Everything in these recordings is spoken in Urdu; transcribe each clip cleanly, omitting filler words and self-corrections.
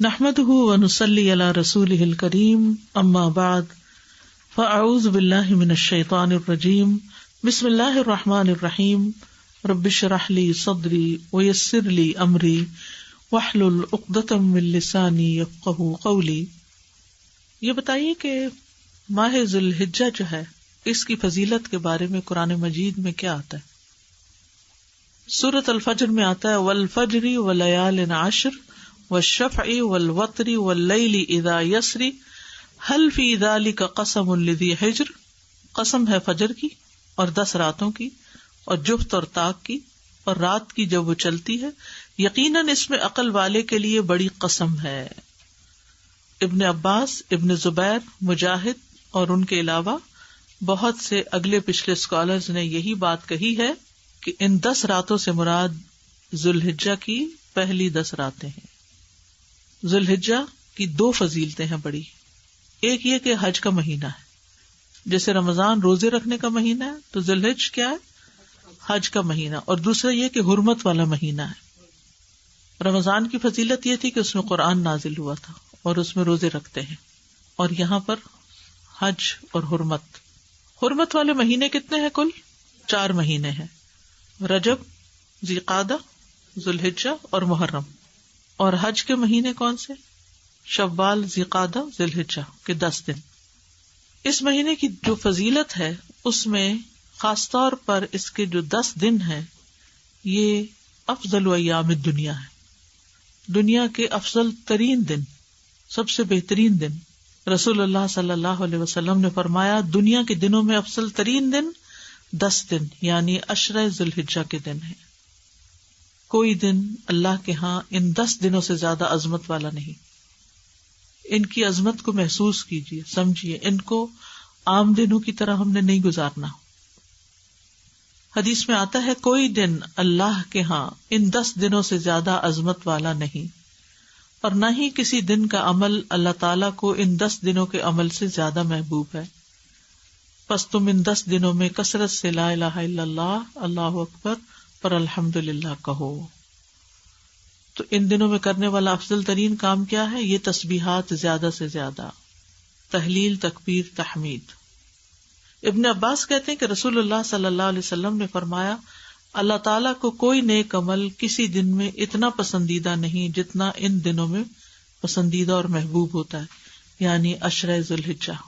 نحمده ونصلي على رسوله الكريم اما بعد فاعوذ بالله من الشيطان الرجيم بسم الله الرحمن الرحيم رب اشرح لي صدري ويسر لي امري واحلل عقدة من لساني يفقهوا قولي۔ یہ بتائیے کہ ماہ ذی الحجہ جو ہے اس کی فضیلت کے بارے میں قرآن مجید میں کیا آتا ہے؟ سورۃ الفجر میں آتا ہے والفجر وليال عشر والشفع والوتر واللیل اذا یسری هل فی ذلک قسم لذی حجر، قسم ہے فجر کی اور 10 راتوں کی اور جفت اور طاق کی اور رات کی جب وہ چلتی ہے، یقیناً اس میں عقل والے کے لیے بڑی قسم ہے۔ ابن عباس، ابن زبیر، مجاہد اور ان کے علاوہ بہت سے اگلے پچھلے اسکالرز نے یہی بات کہی ہے کہ ان 10 راتوں سے مراد ذی الحجہ کی پہلی 10 راتیں ہیں۔ ذی الحجہ کی 2 فضیلتیں ہیں بڑی، ایک یہ کہ حج کا مہینہ ہے، جیسے رمضان روزے رکھنے کا مہینہ ہے تو ذی الحجہ کیا ہے؟ حج کا مہینہ، اور دوسرا یہ کہ حرمت والا مہینہ ہے۔ رمضان کی فضیلت یہ تھی کہ اس میں قرآن نازل ہوا تھا اور اس میں روزے رکھتے ہیں، اور یہاں پر حج اور حرمت والے مہینے کتنے ہیں؟ کل 4 مہینے ہیں، رجب، ذی قعدہ، ذی الحجہ اور محرم۔ اور حج کے مہینے کون سے؟ شوال، ذی قعدہ، ذی الحجہ کے 10 دن۔ اس مہینے کی جو فضیلت ہے اس میں خاص طور پر اس کے جو 10 دن ہیں یہ افضل ایام الدنیا ہے، دنیا کے افضل ترین دن، سب سے بہترین دن۔ رسول اللہ صلی اللہ علیہ وسلم نے فرمایا دنیا کے دنوں میں افضل ترین دن 10 دن یعنی عشرہ ذی الحجہ کے دن ہے۔ کوئی دن اللہ کے ہاں ان 10 دنوں سے زیادہ عظمت والا نہیں۔ ان کی عظمت کو محسوس کیجیے، سمجھیے، ان کو عام دنوں کی طرح ہم نے نہیں گزارنا۔ حدیث میں آتا ہے کوئی دن اللہ کے ہاں ان 10 دنوں سے زیادہ عظمت والا نہیں، اور نہ ہی کسی دن کا عمل اللہ تعالیٰ کو ان 10 دنوں کے عمل سے زیادہ محبوب ہے۔ پس تم ان 10 دنوں میں کثرت سے لا الہ الا اللہ، اللہ اکبر پر الحمدللہ کہو۔ تو ان دنوں میں کرنے والا افضل ترین کام کیا ہے؟ یہ تسبیحات زیادہ سے زیادہ، تہلیل، تکبیر، تحمید۔ ابن عباس کہتے ہیں کہ رسول اللہ صلی اللہ علیہ وسلم نے فرمایا اللہ تعالیٰ کو کوئی نیک عمل کسی دن میں اتنا پسندیدہ نہیں جتنا ان دنوں میں پسندیدہ اور محبوب ہوتا ہے، یعنی عشرہ ذی الحجہ۔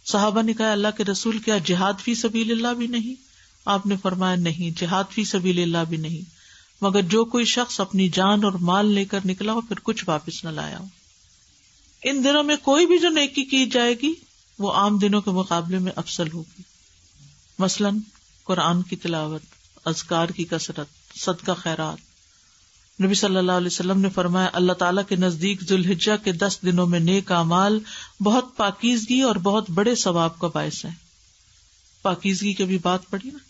صحابہ نے کہا اللہ کے رسول کیا جہاد فی سبیل اللہ بھی نہیں؟ آپ نے فرمایا نہیں، جہاد فی سبیل اللہ بھی نہیں، مگر جو کوئی شخص اپنی جان اور مال لے کر نکلا ہو پھر کچھ واپس نہ لایا ہو۔ ان دنوں میں کوئی بھی جو نیکی کی جائے گی وہ عام دنوں کے مقابلے میں افضل ہوگی، مثلاً قرآن کی تلاوت، اذکار کی کثرت، صدقہ خیرات۔ نبی صلی اللہ علیہ وسلم نے فرمایا اللہ تعالیٰ کے نزدیک ذی الحجہ کے 10 دنوں میں نیک اعمال بہت پاکیزگی اور بہت بڑے ثواب کا باعث ہے۔ پاکیزگی کی بھی بات پڑھی نا،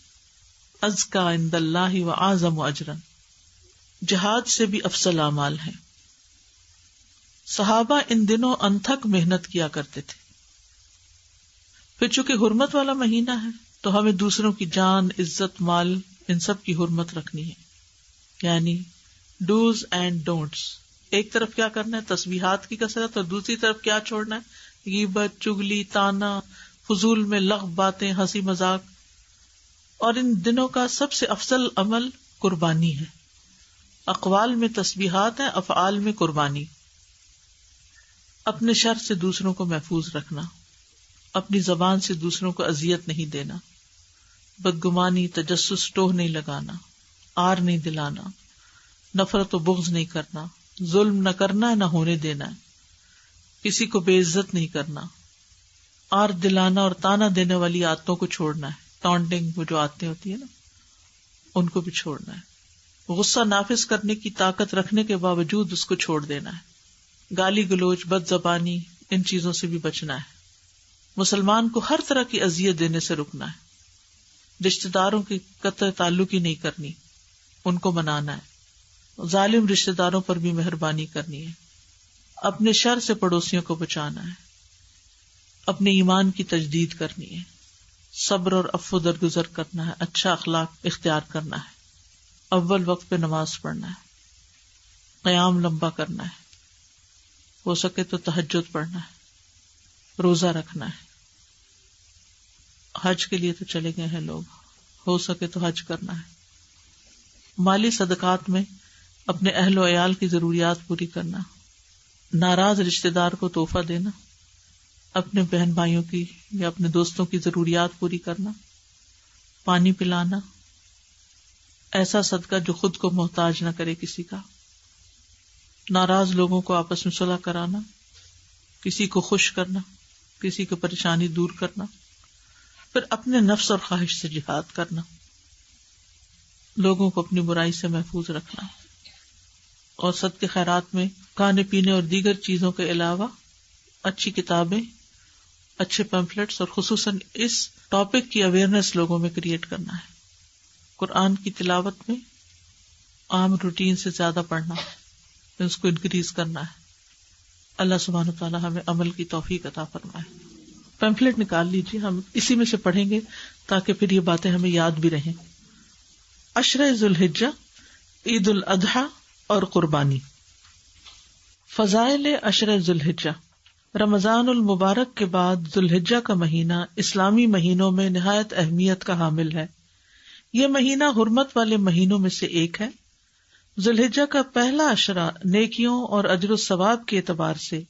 ازکا عند اللہ واعظم اجرا، جہاد سے بھی افضل اعمال ہیں۔ صحابہ ان دنوں انتھک محنت کیا کرتے تھے۔ پھر چونکہ حرمت والا مہینہ ہے تو ہمیں دوسروں کی جان، عزت، مال، ان سب کی حرمت رکھنی ہے، یعنی ڈوز اینڈ ڈونٹس۔ ایک طرف کیا کرنا ہے؟ تسبیحات کی کثرت، اور دوسری طرف کیا چھوڑنا ہے؟ غیبت، چگلی، طعنہ، فضول میں لغو باتیں، ہنسی مذاق۔ اور ان دنوں کا سب سے افضل عمل قربانی ہے۔ اقوال میں تسبیحات ہیں، افعال میں قربانی۔ اپنے شر سے دوسروں کو محفوظ رکھنا، اپنی زبان سے دوسروں کو اذیت نہیں دینا، بدگمانی، تجسس، ٹوہ نہیں لگانا، آر نہیں دلانا، نفرت و بغض نہیں کرنا، ظلم نہ کرنا، نہ ہونے دینا، کسی کو بے عزت نہیں کرنا، آر دلانا اور تانا دینے والی عادتوں کو چھوڑنا ہے، ٹانٹنگ، وہ جو عادتیں ہوتی ہیں نا ان کو بھی چھوڑنا ہے، غصہ نافذ کرنے کی طاقت رکھنے کے باوجود اس کو چھوڑ دینا ہے، گالی گلوچ، بد زبانی، ان چیزوں سے بھی بچنا ہے، مسلمان کو ہر طرح کی اذیت دینے سے رکنا ہے، رشتہ داروں کی قطع تعلق ہی نہیں کرنی، ان کو منانا ہے، ظالم رشتہ داروں پر بھی مہربانی کرنی ہے، اپنے شر سے پڑوسیوں کو بچانا ہے، اپنے ایمان کی تجدید کرنی ہے، صبر اور عفو درگزر کرنا ہے، اچھا اخلاق اختیار کرنا ہے، اول وقت پہ نماز پڑھنا ہے، قیام لمبا کرنا ہے، ہو سکے تو تہجد پڑھنا ہے، روزہ رکھنا ہے. حج کے لیے تو چلے گئے ہیں لوگ، ہو سکے تو حج کرنا ہے. مالی صدقات میں اپنے اہل و عیال کی ضروریات پوری کرنا، ناراض رشتہ دار کو تحفہ دینا، اپنے بہن بھائیوں کی یا اپنے دوستوں کی ضروریات پوری کرنا، پانی پلانا، ایسا صدقہ جو خود کو محتاج نہ کرے کسی کا، ناراض لوگوں کو آپس میں صلح کرانا، کسی کو خوش کرنا، کسی کی پریشانی دور کرنا، پھر اپنے نفس اور خواہش سے جہاد کرنا، لوگوں کو اپنی برائی سے محفوظ رکھنا، اور صدقے خیرات میں کھانے پینے اور دیگر چیزوں کے علاوہ اچھی کتابیں، اچھے پیمفلیٹس اور خصوصاً اس ٹاپک کی اویئرنیس لوگوں میں کریٹ کرنا ہے. قرآن کی تلاوت میں عام روٹین سے زیادہ پڑھنا، اس کو انکریز کرنا ہے. اللہ سبحانہ وتعالی ہمیں عمل کی توفیق عطا فرمائے. پیمفلیٹ نکال لیجیے، ہم اسی میں سے پڑھیں گے تاکہ پھر یہ باتیں ہمیں یاد بھی رہیں. عشرہ ذی الحجہ، عید الاضحیٰ اور قربانی. فضائل عشرہ ذی الحجہ. رمضان المبارک کے بعد ذی الحجہ کا مہینہ اسلامی مہینوں میں نہایت اہمیت کا حامل ہے. یہ مہینہ حرمت والے مہینوں میں سے ایک ہے. ذی الحجہ کا پہلا عشرہ نیکیوں اور اجر و ثواب کے اعتبار سے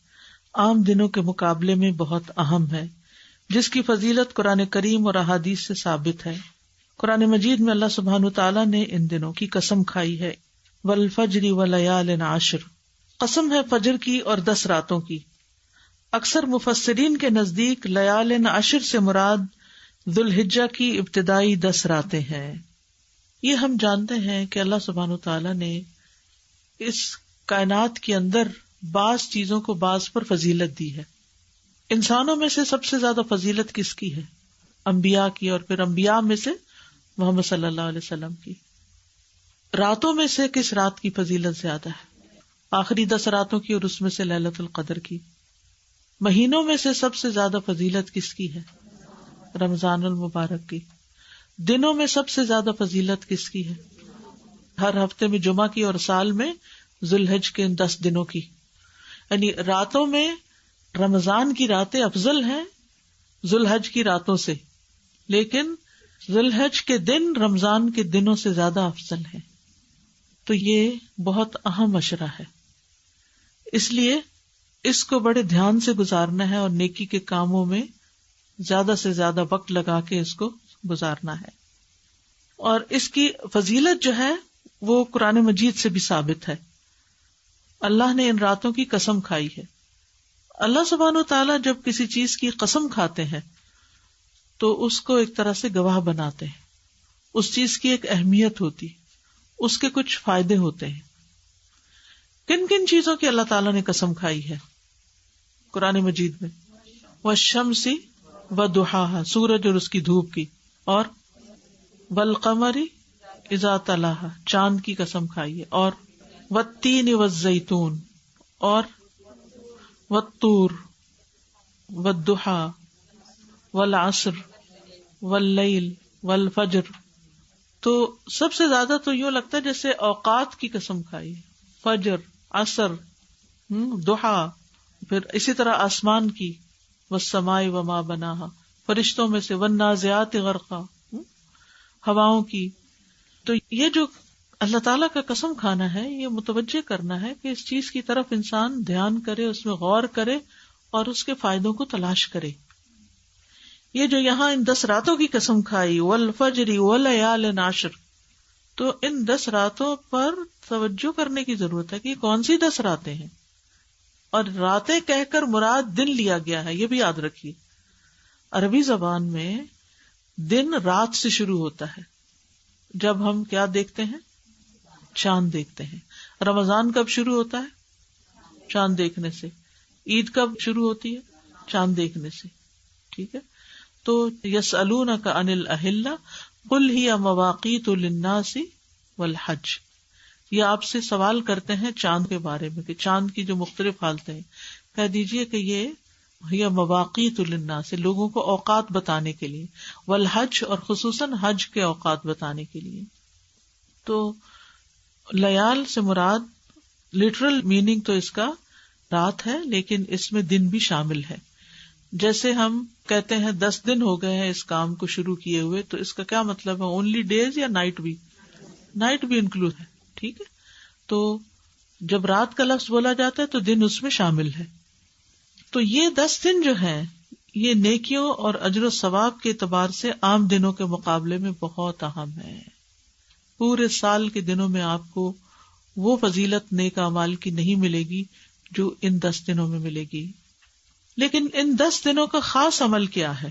عام دنوں کے مقابلے میں بہت اہم ہے، جس کی فضیلت قرآن کریم اور احادیث سے ثابت ہے. قرآن مجید میں اللہ سبحانہ تعالیٰ نے ان دنوں کی قسم کھائی ہے، والفجر ولیال عشر، قسم ہے فجر کی اور 10 راتوں کی. اکثر مفسرین کے نزدیک لیال عشر سے مراد ذی الحجہ کی ابتدائی 10 راتیں ہیں. یہ ہم جانتے ہیں کہ اللہ سبحانہ تعالیٰ نے اس کائنات کے اندر بعض چیزوں کو بعض پر فضیلت دی ہے. انسانوں میں سے سب سے زیادہ فضیلت کس کی ہے؟ انبیاء کی، اور پھر انبیاء میں سے محمد صلی اللہ علیہ وسلم کی. راتوں میں سے کس رات کی فضیلت زیادہ ہے؟ آخری 10 راتوں کی اور اس میں سے لیلۃ القدر کی. مہینوں میں سے سب سے زیادہ فضیلت کس کی ہے؟ رمضان المبارک کی. دنوں میں سب سے زیادہ فضیلت کس کی ہے؟ ہر ہفتے میں جمعہ کی، اور سال میں ذی الحج کے 10 دنوں کی. یعنی راتوں میں رمضان کی راتیں افضل ہیں ذی الحج کی راتوں سے، لیکن ذی الحج کے دن رمضان کے دنوں سے زیادہ افضل ہیں. تو یہ بہت اہم عشرہ ہے، اس لیے اس کو بڑے دھیان سے گزارنا ہے اور نیکی کے کاموں میں زیادہ سے زیادہ وقت لگا کے اس کو گزارنا ہے. اور اس کی فضیلت جو ہے وہ قرآن مجید سے بھی ثابت ہے. اللہ نے ان راتوں کی قسم کھائی ہے. اللہ سبحانہ وتعالیٰ جب کسی چیز کی قسم کھاتے ہیں تو اس کو ایک طرح سے گواہ بناتے ہیں. اس چیز کی ایک اہمیت ہوتی، اس کے کچھ فائدے ہوتے ہیں. کن کن چیزوں کی اللہ تعالیٰ نے قسم کھائی ہے قرآن مجید میں؟ والشمس وضحاها، سورج اور اس کی دھوپ کی، اور والقمر اذا تلاها، چاند کی قسم کھائی ہے، اور والتین والزیتون، اور والطور والضحا والعصر واللیل والفجر. تو سب سے زیادہ تو یوں لگتا ہے جیسے اوقات کی قسم کھائی ہے، فجر، عصر، ضحا، پھر اسی طرح آسمان کی، والسماء وما بناها، فرشتوں میں سے، والنازعات غرقا، ہواؤں کی. تو یہ جو اللہ تعالیٰ کا قسم کھانا ہے، یہ متوجہ کرنا ہے کہ اس چیز کی طرف انسان دھیان کرے، اس میں غور کرے اور اس کے فائدوں کو تلاش کرے. یہ جو یہاں ان 10 راتوں کی قسم کھائی، والفجر ولیال عشر، تو ان 10 راتوں پر توجہ کرنے کی ضرورت ہے کہ یہ کون سی 10 راتیں ہیں. اور راتیں کہہ کر مراد دن لیا گیا ہے، یہ بھی یاد رکھیے. عربی زبان میں دن رات سے شروع ہوتا ہے. جب ہم کیا دیکھتے ہیں؟ چاند دیکھتے ہیں. رمضان کب شروع ہوتا ہے؟ چاند دیکھنے سے. عید کب شروع ہوتی ہے؟ چاند دیکھنے سے. ٹھیک ہے. تو یسألونک عن الاہلہ قل ہی مواقیت للناس والحج، یہ آپ سے سوال کرتے ہیں چاند کے بارے میں کہ چاند کی جو مختلف حالتیں ہیں. کہہ دیجئے کہ یہ مواقیت للناس، لوگوں کو اوقات بتانے کے لیے، والحج، اور خصوصاً حج کے اوقات بتانے کے لیے. تو لیال سے مراد لٹرل میننگ تو اس کا رات ہے لیکن اس میں دن بھی شامل ہے. جیسے ہم کہتے ہیں 10 دن ہو گئے ہیں اس کام کو شروع کیے ہوئے، تو اس کا کیا مطلب ہے؟ اونلی ڈیز یا نائٹ بھی؟ نائٹ بھی انکلوڈ ہے. ٹھیک ہے، تو جب رات کا لفظ بولا جاتا ہے تو دن اس میں شامل ہے. تو یہ 10 دن جو ہیں یہ نیکیوں اور اجر و ثواب کے اعتبار سے عام دنوں کے مقابلے میں بہت اہم ہے. پورے سال کے دنوں میں آپ کو وہ فضیلت نیک اعمال کی نہیں ملے گی جو ان 10 دنوں میں ملے گی. لیکن ان 10 دنوں کا خاص عمل کیا ہے؟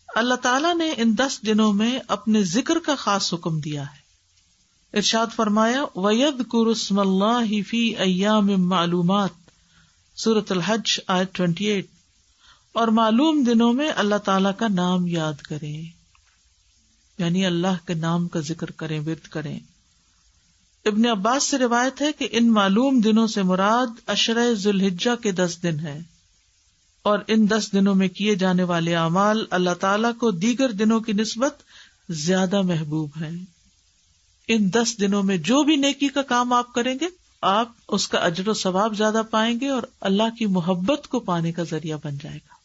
اللہ تعالیٰ نے ان 10 دنوں میں اپنے ذکر کا خاص حکم دیا ہے. ارشاد فرمایا وَيَذْكُرُ اسْمَ اللَّهِ فِي أَيَّامٍ مَّعْلُومَاتٍ، سورۃ الحج آیت 28. اور معلوم دنوں میں اللہ تعالیٰ کا نام یاد کریں، یعنی اللہ کے نام کا ذکر کریں، ورد کریں. ابن عباس سے روایت ہے کہ ان معلوم دنوں سے مراد عشرہ ذی الحجہ کے 10 دن ہیں، اور ان 10 دنوں میں کیے جانے والے اعمال اللہ تعالیٰ کو دیگر دنوں کی نسبت زیادہ محبوب ہیں. ان 10 دنوں میں جو بھی نیکی کا کام آپ کریں گے آپ اس کا اجر و ثواب زیادہ پائیں گے اور اللہ کی محبت کو پانے کا ذریعہ بن جائے گا.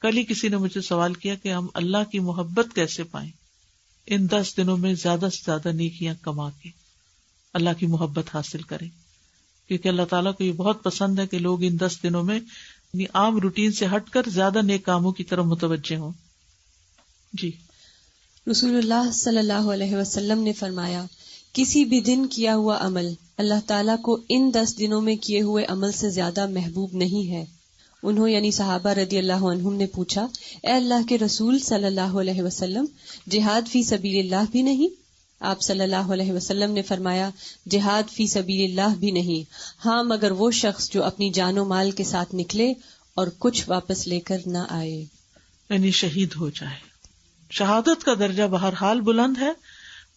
کل ہی کسی نے مجھے سوال کیا کہ ہم اللہ کی محبت کیسے پائیں؟ ان 10 دنوں میں زیادہ سے زیادہ نیکیاں کما کے اللہ کی محبت حاصل کریں، کیونکہ اللہ تعالیٰ کو یہ بہت پسند ہے کہ لوگ ان 10 دنوں میں عام روٹین سے ہٹ کر زیادہ نیک کاموں کی طرف متوجہ ہوں. جی. رسول اللہ صلی اللہ علیہ وسلم نے فرمایا کسی بھی دن کیا ہوا عمل اللہ تعالیٰ کو ان 10 دنوں میں کیے ہوئے عمل سے زیادہ محبوب نہیں ہے. انہوں یعنی صحابہ رضی اللہ عنہم نے پوچھا اے اللہ کے رسول صلی اللہ علیہ وسلم، جہاد فی سبیل اللہ بھی نہیں؟ آپ صلی اللہ علیہ وسلم نے فرمایا جہاد فی سبیل اللہ بھی نہیں، ہاں مگر وہ شخص جو اپنی جان و مال کے ساتھ نکلے اور کچھ واپس لے کر نہ آئے، یعنی شہید ہو جائے. شہادت کا درجہ بہرحال بلند ہے،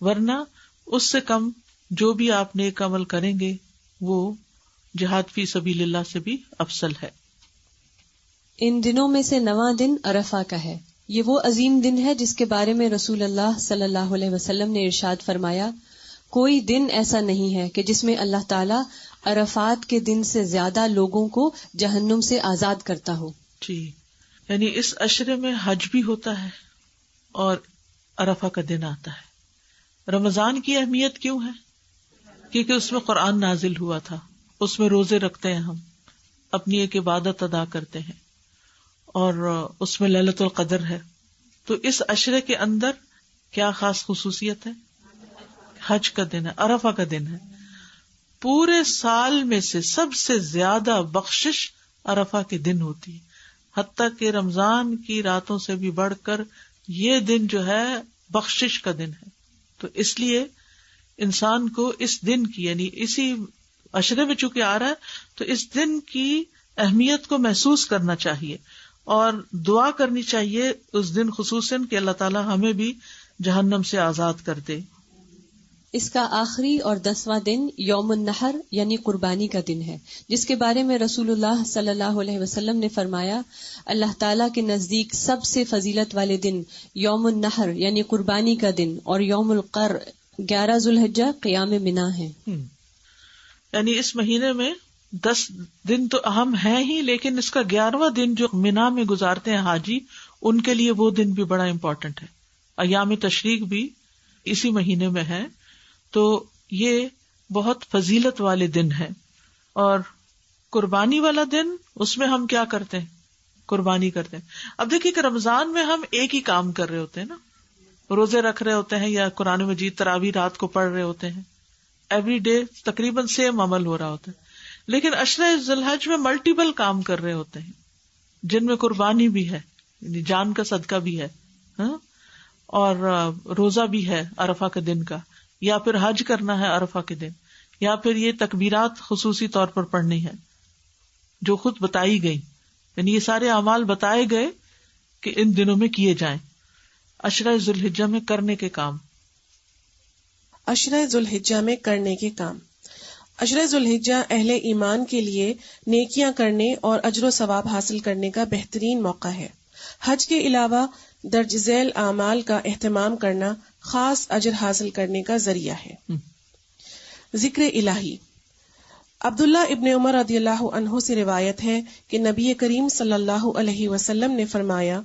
ورنہ اس سے کم جو بھی آپ نیک عمل کریں گے وہ جہاد فی سبیل اللہ سے بھی افضل ہے. ان دنوں میں سے 9واں دن عرفہ کا ہے. یہ وہ عظیم دن ہے جس کے بارے میں رسول اللہ صلی اللہ علیہ وسلم نے ارشاد فرمایا کوئی دن ایسا نہیں ہے کہ جس میں اللہ تعالیٰ عرفات کے دن سے زیادہ لوگوں کو جہنم سے آزاد کرتا ہو. جی، یعنی اس عشرے میں حج بھی ہوتا ہے اور عرفہ کا دن آتا ہے. رمضان کی اہمیت کیوں ہے؟ کیونکہ اس میں قرآن نازل ہوا تھا، اس میں روزے رکھتے ہیں، ہم اپنی ایک عبادت ادا کرتے ہیں، اور اس میں لیلۃ القدر ہے. تو اس عشرے کے اندر کیا خاص خصوصیت ہے؟ حج کا دن ہے، عرفہ کا دن ہے. پورے سال میں سے سب سے زیادہ بخشش عرفہ کے دن ہوتی ہے، حتیٰ کہ رمضان کی راتوں سے بھی بڑھ کر یہ دن جو ہے بخشش کا دن ہے. تو اس لیے انسان کو اس دن کی، یعنی اسی عشرے میں چونکہ آ رہا ہے تو اس دن کی اہمیت کو محسوس کرنا چاہیے اور دعا کرنی چاہیے اس دن خصوصاً کہ اللہ تعالیٰ ہمیں بھی جہنم سے آزاد کر دے. اس کا آخری اور 10واں دن یوم النحر یعنی قربانی کا دن ہے، جس کے بارے میں رسول اللہ صلی اللہ علیہ وسلم نے فرمایا اللہ تعالیٰ کے نزدیک سب سے فضیلت والے دن یوم النحر یعنی قربانی کا دن اور یوم القر 11 ذوالحجہ قیام منا ہے. یعنی اس مہینے میں 10 دن تو اہم ہیں ہی، لیکن اس کا 11واں دن جو منا میں گزارتے ہیں حاجی، ان کے لیے وہ دن بھی بڑا امپورٹنٹ ہے. ایام تشریق بھی اسی مہینے میں ہے، تو یہ بہت فضیلت والے دن ہیں. اور قربانی والا دن، اس میں ہم کیا کرتے ہیں؟ قربانی کرتے ہیں. اب دیکھیے کہ رمضان میں ہم ایک ہی کام کر رہے ہوتے ہیں نا، روزے رکھ رہے ہوتے ہیں یا قرآن مجید تراویح رات کو پڑھ رہے ہوتے ہیں، ایوری ڈے تقریباً سیم عمل ہو رہا ہوتا ہے. لیکن عشرہ ذی الحج میں ملٹیپل کام کر رہے ہوتے ہیں جن میں قربانی بھی ہے، یعنی جان کا صدقہ بھی ہے، اور روزہ بھی ہے عرفہ کے دن کا، یا پھر حج کرنا ہے عرفہ کے دن، یا پھر یہ تکبیرات خصوصی طور پر پڑھنی ہے جو خود بتائی گئی. یعنی یہ سارے اعمال بتائے گئے کہ ان دنوں میں کیے جائیں. عشرہ ذی الحجہ میں کرنے کے کام. عشرہ ذی الحجہ میں کرنے کے کام. عشرہ ذی الحجہ اہل ایمان کے لیے نیکیاں کرنے اور اجر و ثواب حاصل کرنے کا بہترین موقع ہے. حج کے علاوہ درج ذیل اعمال کا اہتمام کرنا خاص اجر حاصل کرنے کا ذریعہ ہے. ذکر الہی. عبداللہ ابن عمر رضی اللہ عنہ سے روایت ہے کہ نبی کریم صلی اللہ علیہ وسلم نے فرمایا،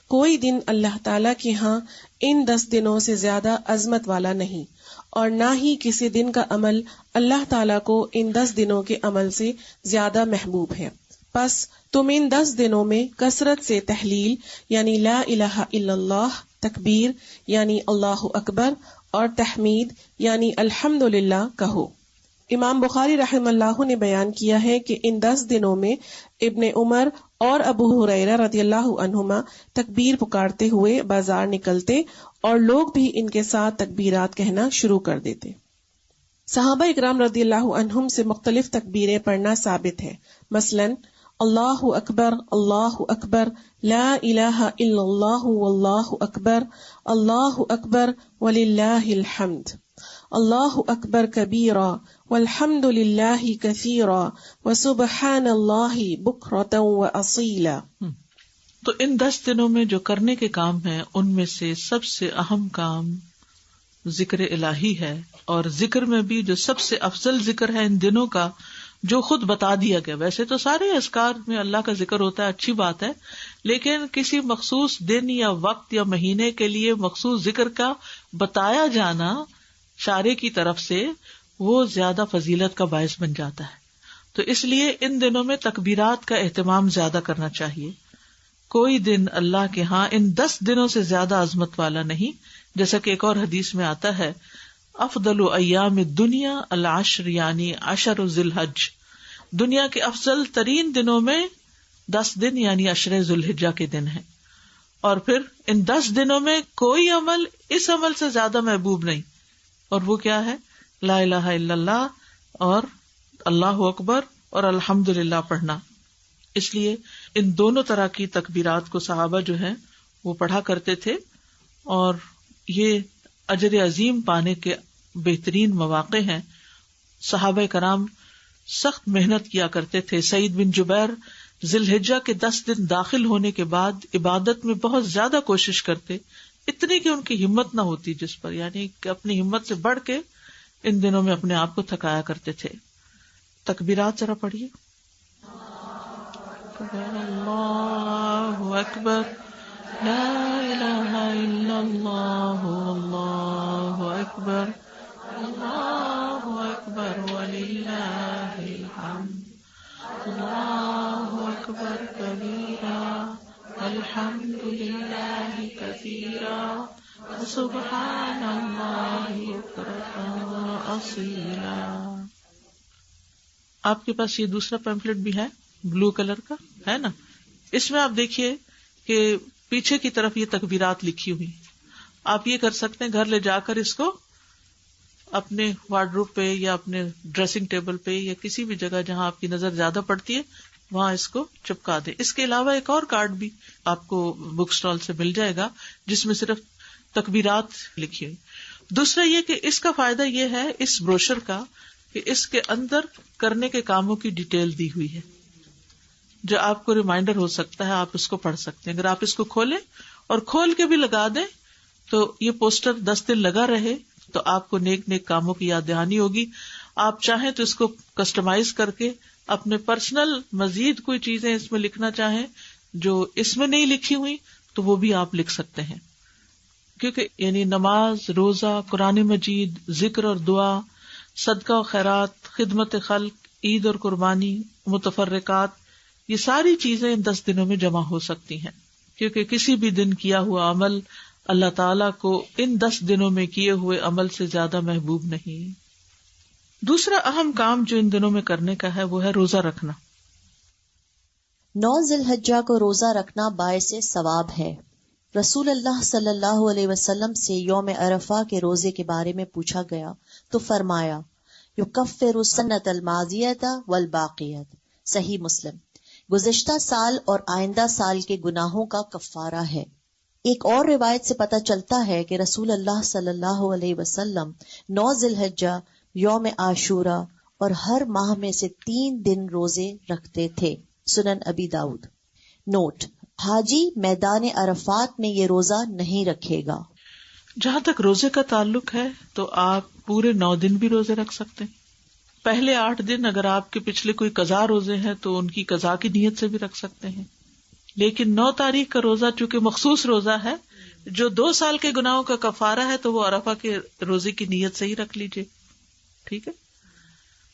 کوئی دن اللہ تعالیٰ کے ہاں ان 10 دنوں سے زیادہ عظمت والا نہیں، اور نہ ہی کسی دن کا عمل اللہ تعالیٰ کو ان 10 دنوں کے عمل سے زیادہ محبوب ہے۔ پس تم ان 10 دنوں میں کثرت سے تحلیل یعنی لا الہ الا اللہ، تکبیر یعنی اللہ اکبر، اور تحمید یعنی الحمدللہ کہو۔ امام بخاری رحمہ اللہ نے بیان کیا ہے کہ ان 10 دنوں میں ابن عمر اور ابو ہریرہ رضی اللہ عنہما تکبیر پکارتے ہوئے بازار نکلتے اور لوگ بھی ان کے ساتھ تکبیرات کہنا شروع کر دیتے۔ صحابہ اکرام رضی اللہ عنہم سے مختلف تکبیریں پڑھنا ثابت ہے، مثلا اللہ اکبر، لا الہ الا اللہ واللہ اکبر وللہ الحمد، اللہ اکبر کبیرا والحمد للہ کثیرا وسبحان اللہ بکرۃ واصیلا۔ تو ان 10 دنوں میں جو کرنے کے کام ہیں ان میں سے سب سے اہم کام ذکر الہی ہے، اور ذکر میں بھی جو سب سے افضل ذکر ہے ان دنوں کا، جو خود بتا دیا گیا۔ ویسے تو سارے اذکار میں اللہ کا ذکر ہوتا ہے، اچھی بات ہے، لیکن کسی مخصوص دن یا وقت یا مہینے کے لیے مخصوص ذکر کا بتایا جانا شارع کی طرف سے، وہ زیادہ فضیلت کا باعث بن جاتا ہے۔ تو اس لیے ان دنوں میں تکبیرات کا اہتمام زیادہ کرنا چاہیے۔ کوئی دن اللہ کے ہاں ان 10 دنوں سے زیادہ عظمت والا نہیں، جیسا کہ ایک اور حدیث میں آتا ہے، افضل ایام الدنیا العشر یعنی 10 ذی الحج، دنیا کے افضل ترین دنوں میں 10 دن یعنی 10 ذی الحجہ کے دن ہیں۔ اور پھر ان 10 دنوں میں کوئی عمل اس عمل سے زیادہ محبوب نہیں، اور وہ کیا ہے؟ لا الہ الا اللہ اور اللہ اکبر اور الحمدللہ پڑھنا۔ اس لیے ان دونوں طرح کی تکبیرات کو صحابہ جو ہیں وہ پڑھا کرتے تھے، اور یہ اجر عظیم پانے کے بہترین مواقع ہیں۔ صحابہ کرام سخت محنت کیا کرتے تھے۔ سعید بن جبیر ذی الحجہ کے 10 دن داخل ہونے کے بعد عبادت میں بہت زیادہ کوشش کرتے، اتنی کہ ان کی ہمت نہ ہوتی جس پر، یعنی کہ اپنی ہمت سے بڑھ کے ان دنوں میں اپنے آپ کو تھکایا کرتے تھے۔ تکبیرات ذرا پڑھیے۔ اللہ اکبر، لا الہ الا اللہ، اللہ اکبر، اللہ اکبر وللہ الحمد، اللہ اکبر کبیرا الحمد للہ کثیرا سبحان اللہ بکرۃ واصیلا۔ آپ کے پاس یہ دوسرا پیمفلٹ بھی ہے، بلو کلر کا ہے نا، اس میں آپ دیکھیے کہ پیچھے کی طرف یہ تکبیرات لکھی ہوئی، آپ یہ کر سکتے ہیں گھر لے جا کر اس کو اپنے وارڈروب پہ یا اپنے ڈریسنگ ٹیبل پہ یا کسی بھی جگہ جہاں آپ کی نظر زیادہ پڑتی ہے وہاں اس کو چپکا دیں۔ اس کے علاوہ ایک اور کارڈ بھی آپ کو بک اسٹال سے مل جائے گا جس میں صرف تکبیرات لکھی ہوئی۔ دوسرا یہ کہ اس کا فائدہ یہ ہے اس بروشر کا کہ اس کے اندر کرنے کے کاموں کی ڈیٹیل دی ہوئی ہے، جو آپ کو ریمائنڈر ہو سکتا ہے، آپ اس کو پڑھ سکتے ہیں۔ اگر آپ اس کو کھولیں اور کھول کے بھی لگا دیں تو یہ پوسٹر 10 دن لگا رہے تو آپ کو نیک نیک کاموں کی یاد دہانی ہوگی۔ آپ چاہیں تو اس کو کسٹمائز کر کے اپنے پرسنل مزید کوئی چیزیں اس میں لکھنا چاہیں جو اس میں نہیں لکھی ہوئی تو وہ بھی آپ لکھ سکتے ہیں، کیونکہ یعنی نماز، روزہ، قرآن مجید، ذکر اور دعا، صدقہ و خیرات، خدمت خلق، عید اور قربانی، متفرقات، یہ ساری چیزیں ان 10 دنوں میں جمع ہو سکتی ہیں، کیونکہ کسی بھی دن کیا ہوا عمل اللہ تعالیٰ کو ان 10 دنوں میں کیے ہوئے عمل سے زیادہ محبوب نہیں۔ دوسرا اہم کام جو ان دنوں میں کرنے کا ہے وہ ہے روزہ رکھنا۔ 9 ذی الحجہ کو روزہ رکھنا باعث ثواب ہے۔ رسول اللہ صلی اللہ علیہ وسلم سے یوم عرفہ کے روزے کے بارے میں پوچھا گیا تو فرمایا، یکفر السنۃ الماضیۃ والباقیۃ، صحیح مسلم، گزشتہ سال اور آئندہ سال کے گناہوں کا کفارہ ہے۔ ایک اور روایت سے پتہ چلتا ہے کہ رسول اللہ صلی اللہ علیہ وسلم 9 ذی الحجہ، یوم عاشورہ اور ہر ماہ میں سے 3 دن روزے رکھتے تھے۔ سنن ابی داؤد۔ نوٹ: حاجی میدان عرفات میں یہ روزہ نہیں رکھے گا۔ جہاں تک روزے کا تعلق ہے تو آپ پورے 9 دن بھی روزے رکھ سکتے ہیں، پہلے 8 دن اگر آپ کے پچھلے کوئی قضا روزے ہیں تو ان کی قضا کی نیت سے بھی رکھ سکتے ہیں. لیکن 9 تاریخ کا روزہ چونکہ مخصوص روزہ ہے جو 2 سال کے گناہوں کا کفارہ ہے، تو وہ عرفہ کے روزے کی نیت سے ہی رکھ لیجیے. ٹھیک ہے.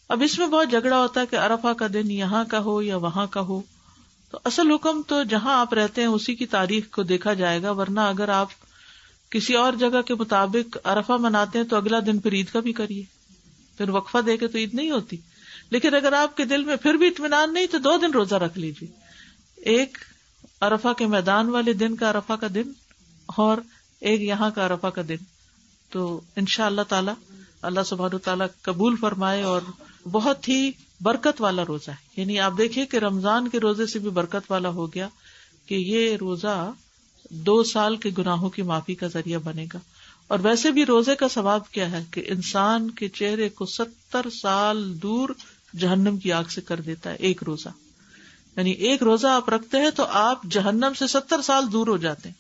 اب اس میں بہت جھگڑا ہوتا ہے کہ عرفہ کا دن یہاں کا ہو یا وہاں کا ہو. تو اصل حکم تو جہاں آپ رہتے ہیں اسی کی تاریخ کو دیکھا جائے گا، ورنہ اگر آپ کسی اور جگہ کے مطابق عرفہ مناتے ہیں تو اگلا دن پھر عید کا بھی کریے، پھر وقفہ دے کے تو عید نہیں ہوتی. لیکن اگر آپ کے دل میں پھر بھی اطمینان نہیں تو 2 دن روزہ رکھ لیجیے، ایک عرفہ کے میدان والے دن کا عرفہ کا دن اور ایک یہاں کا عرفہ کا دن. تو انشاءاللہ تعالی اللہ سبحانہ تعالیٰ قبول فرمائے، اور بہت ہی برکت والا روزہ ہے. یعنی آپ دیکھیے کہ رمضان کے روزے سے بھی برکت والا ہو گیا کہ یہ روزہ 2 سال کے گناہوں کی معافی کا ذریعہ بنے گا. اور ویسے بھی روزے کا ثواب کیا ہے کہ انسان کے چہرے کو 70 سال دور جہنم کی آگ سے کر دیتا ہے ایک روزہ. یعنی ایک روزہ آپ رکھتے ہیں تو آپ جہنم سے 70 سال دور ہو جاتے ہیں.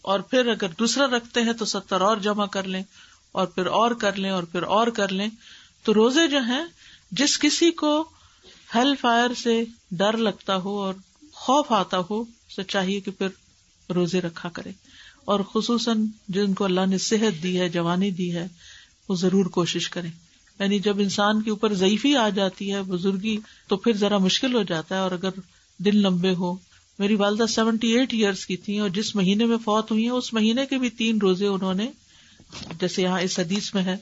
اور پھر اگر دوسرا رکھتے ہیں تو 70 اور جمع کر لیں اور پھر اور کر لیں اور پھر اور کر لیں. تو روزے جو ہیں، جس کسی کو ہیل فائر سے ڈر لگتا ہو اور خوف آتا ہو اسے چاہیے کہ پھر روزے رکھا کرے. اور خصوصاً جن کو اللہ نے صحت دی ہے، جوانی دی ہے، وہ ضرور کوشش کریں. یعنی جب انسان کے اوپر ضعیفی آ جاتی ہے، بزرگی، تو پھر ذرا مشکل ہو جاتا ہے. اور اگر دن لمبے ہو، میری والدہ 78 ایئرس کی تھیں اور جس مہینے میں فوت ہوئی ہیں اس مہینے کے بھی 3 روزے انہوں نے، جیسے یہاں اس حدیث میں ہے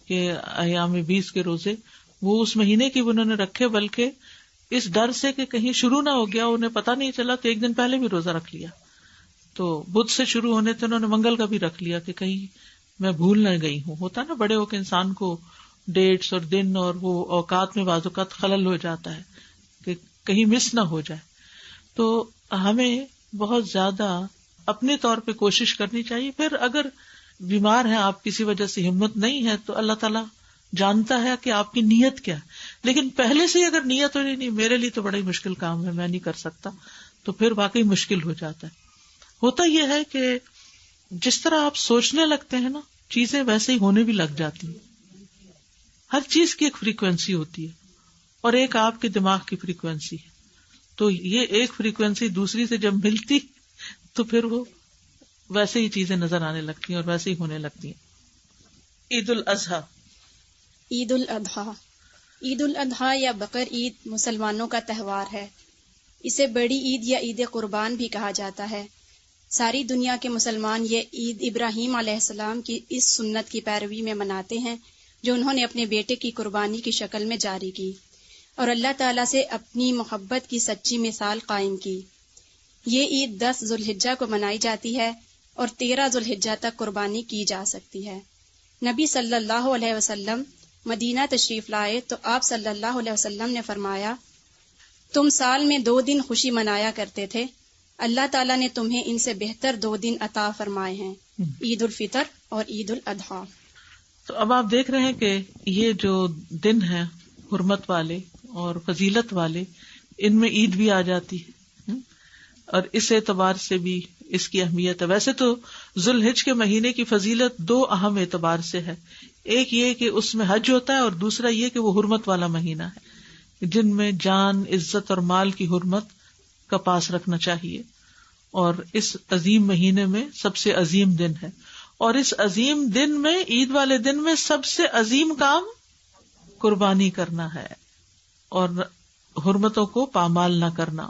کہ ایام 20 کے روزے، وہ اس مہینے کی بھی انہوں نے رکھے، بلکہ اس ڈر سے کہ کہیں شروع نہ ہو گیا، انہیں پتہ نہیں چلا تو 1 دن پہلے بھی روزہ رکھ لیا. تو بدھ سے شروع ہونے تھے، انہوں نے منگل کا بھی رکھ لیا کہ کہیں میں بھول نہ گئی ہوں. ہوتا نا بڑے ہو کے انسان کو ڈیٹس اور دن اور وہ اوقات میں بعض اوقات خلل ہو جاتا ہے کہ کہیں مس نہ ہو جائے. تو ہمیں بہت زیادہ اپنے طور پہ کوشش کرنی چاہیے. پھر اگر بیمار ہیں آپ، کسی وجہ سے ہمت نہیں ہے، تو اللہ تعالیٰ جانتا ہے کہ آپ کی نیت کیا ہے. لیکن پہلے سے اگر نیت ہو نہیں میرے لیے تو بڑا ہی مشکل کام ہے، میں نہیں کر سکتا، تو پھر واقعی مشکل ہو جاتا ہے. ہوتا یہ ہے کہ جس طرح آپ سوچنے لگتے ہیں نا، چیزیں ویسے ہی ہونے بھی لگ جاتی ہیں. ہر چیز کی ایک فریکوینسی ہوتی ہے اور ایک آپ کے دماغ کی فریکوینسی ہے. تو یہ ایک فریکوینسی دوسری سے جب ملتی تو پھر وہ ویسے ہی چیزیں نظر آنے لگتی ہیں اور ویسے ہی ہونے لگتی ہیں. عید الاضحیٰ. عید الاضحیٰ، عید الاضحیٰ یا بقر عید مسلمانوں کا تہوار ہے. اسے بڑی عید یا عید قربان بھی کہا جاتا ہے. ساری دنیا کے مسلمان یہ عید ابراہیم علیہ السلام کی اس سنت کی پیروی میں مناتے ہیں جو انہوں نے اپنے بیٹے کی قربانی کی شکل میں جاری کی اور اللہ تعالیٰ سے اپنی محبت کی سچی مثال قائم کی. یہ عید 10 ذوالحجہ کو منائی جاتی ہے اور 13 ذوالحجہ تک قربانی کی جا سکتی ہے. نبی صلی اللہ علیہ وسلم مدینہ تشریف لائے تو آپ صلی اللہ علیہ وسلم نے فرمایا، تم سال میں 2 دن خوشی منایا کرتے تھے، اللہ تعالیٰ نے تمہیں ان سے بہتر 2 دن عطا فرمائے ہیں، عید الفطر اور عید الاضحیٰ. تو اب آپ دیکھ رہے ہیں کہ یہ جو دن ہیں حرمت والے اور فضیلت والے، ان میں عید بھی آ جاتی ہے اور اس اعتبار سے بھی اس کی اہمیت ہے. ویسے تو ذوالحج کے مہینے کی فضیلت 2 اہم اعتبار سے ہے. ایک یہ کہ اس میں حج ہوتا ہے اور دوسرا یہ کہ وہ حرمت والا مہینہ ہے جن میں جان، عزت اور مال کی حرمت کا پاس رکھنا چاہیے. اور اس عظیم مہینے میں سب سے عظیم دن ہے، اور اس عظیم دن میں، عید والے دن میں، سب سے عظیم کام قربانی کرنا ہے اور حرمتوں کو پامال نہ کرنا.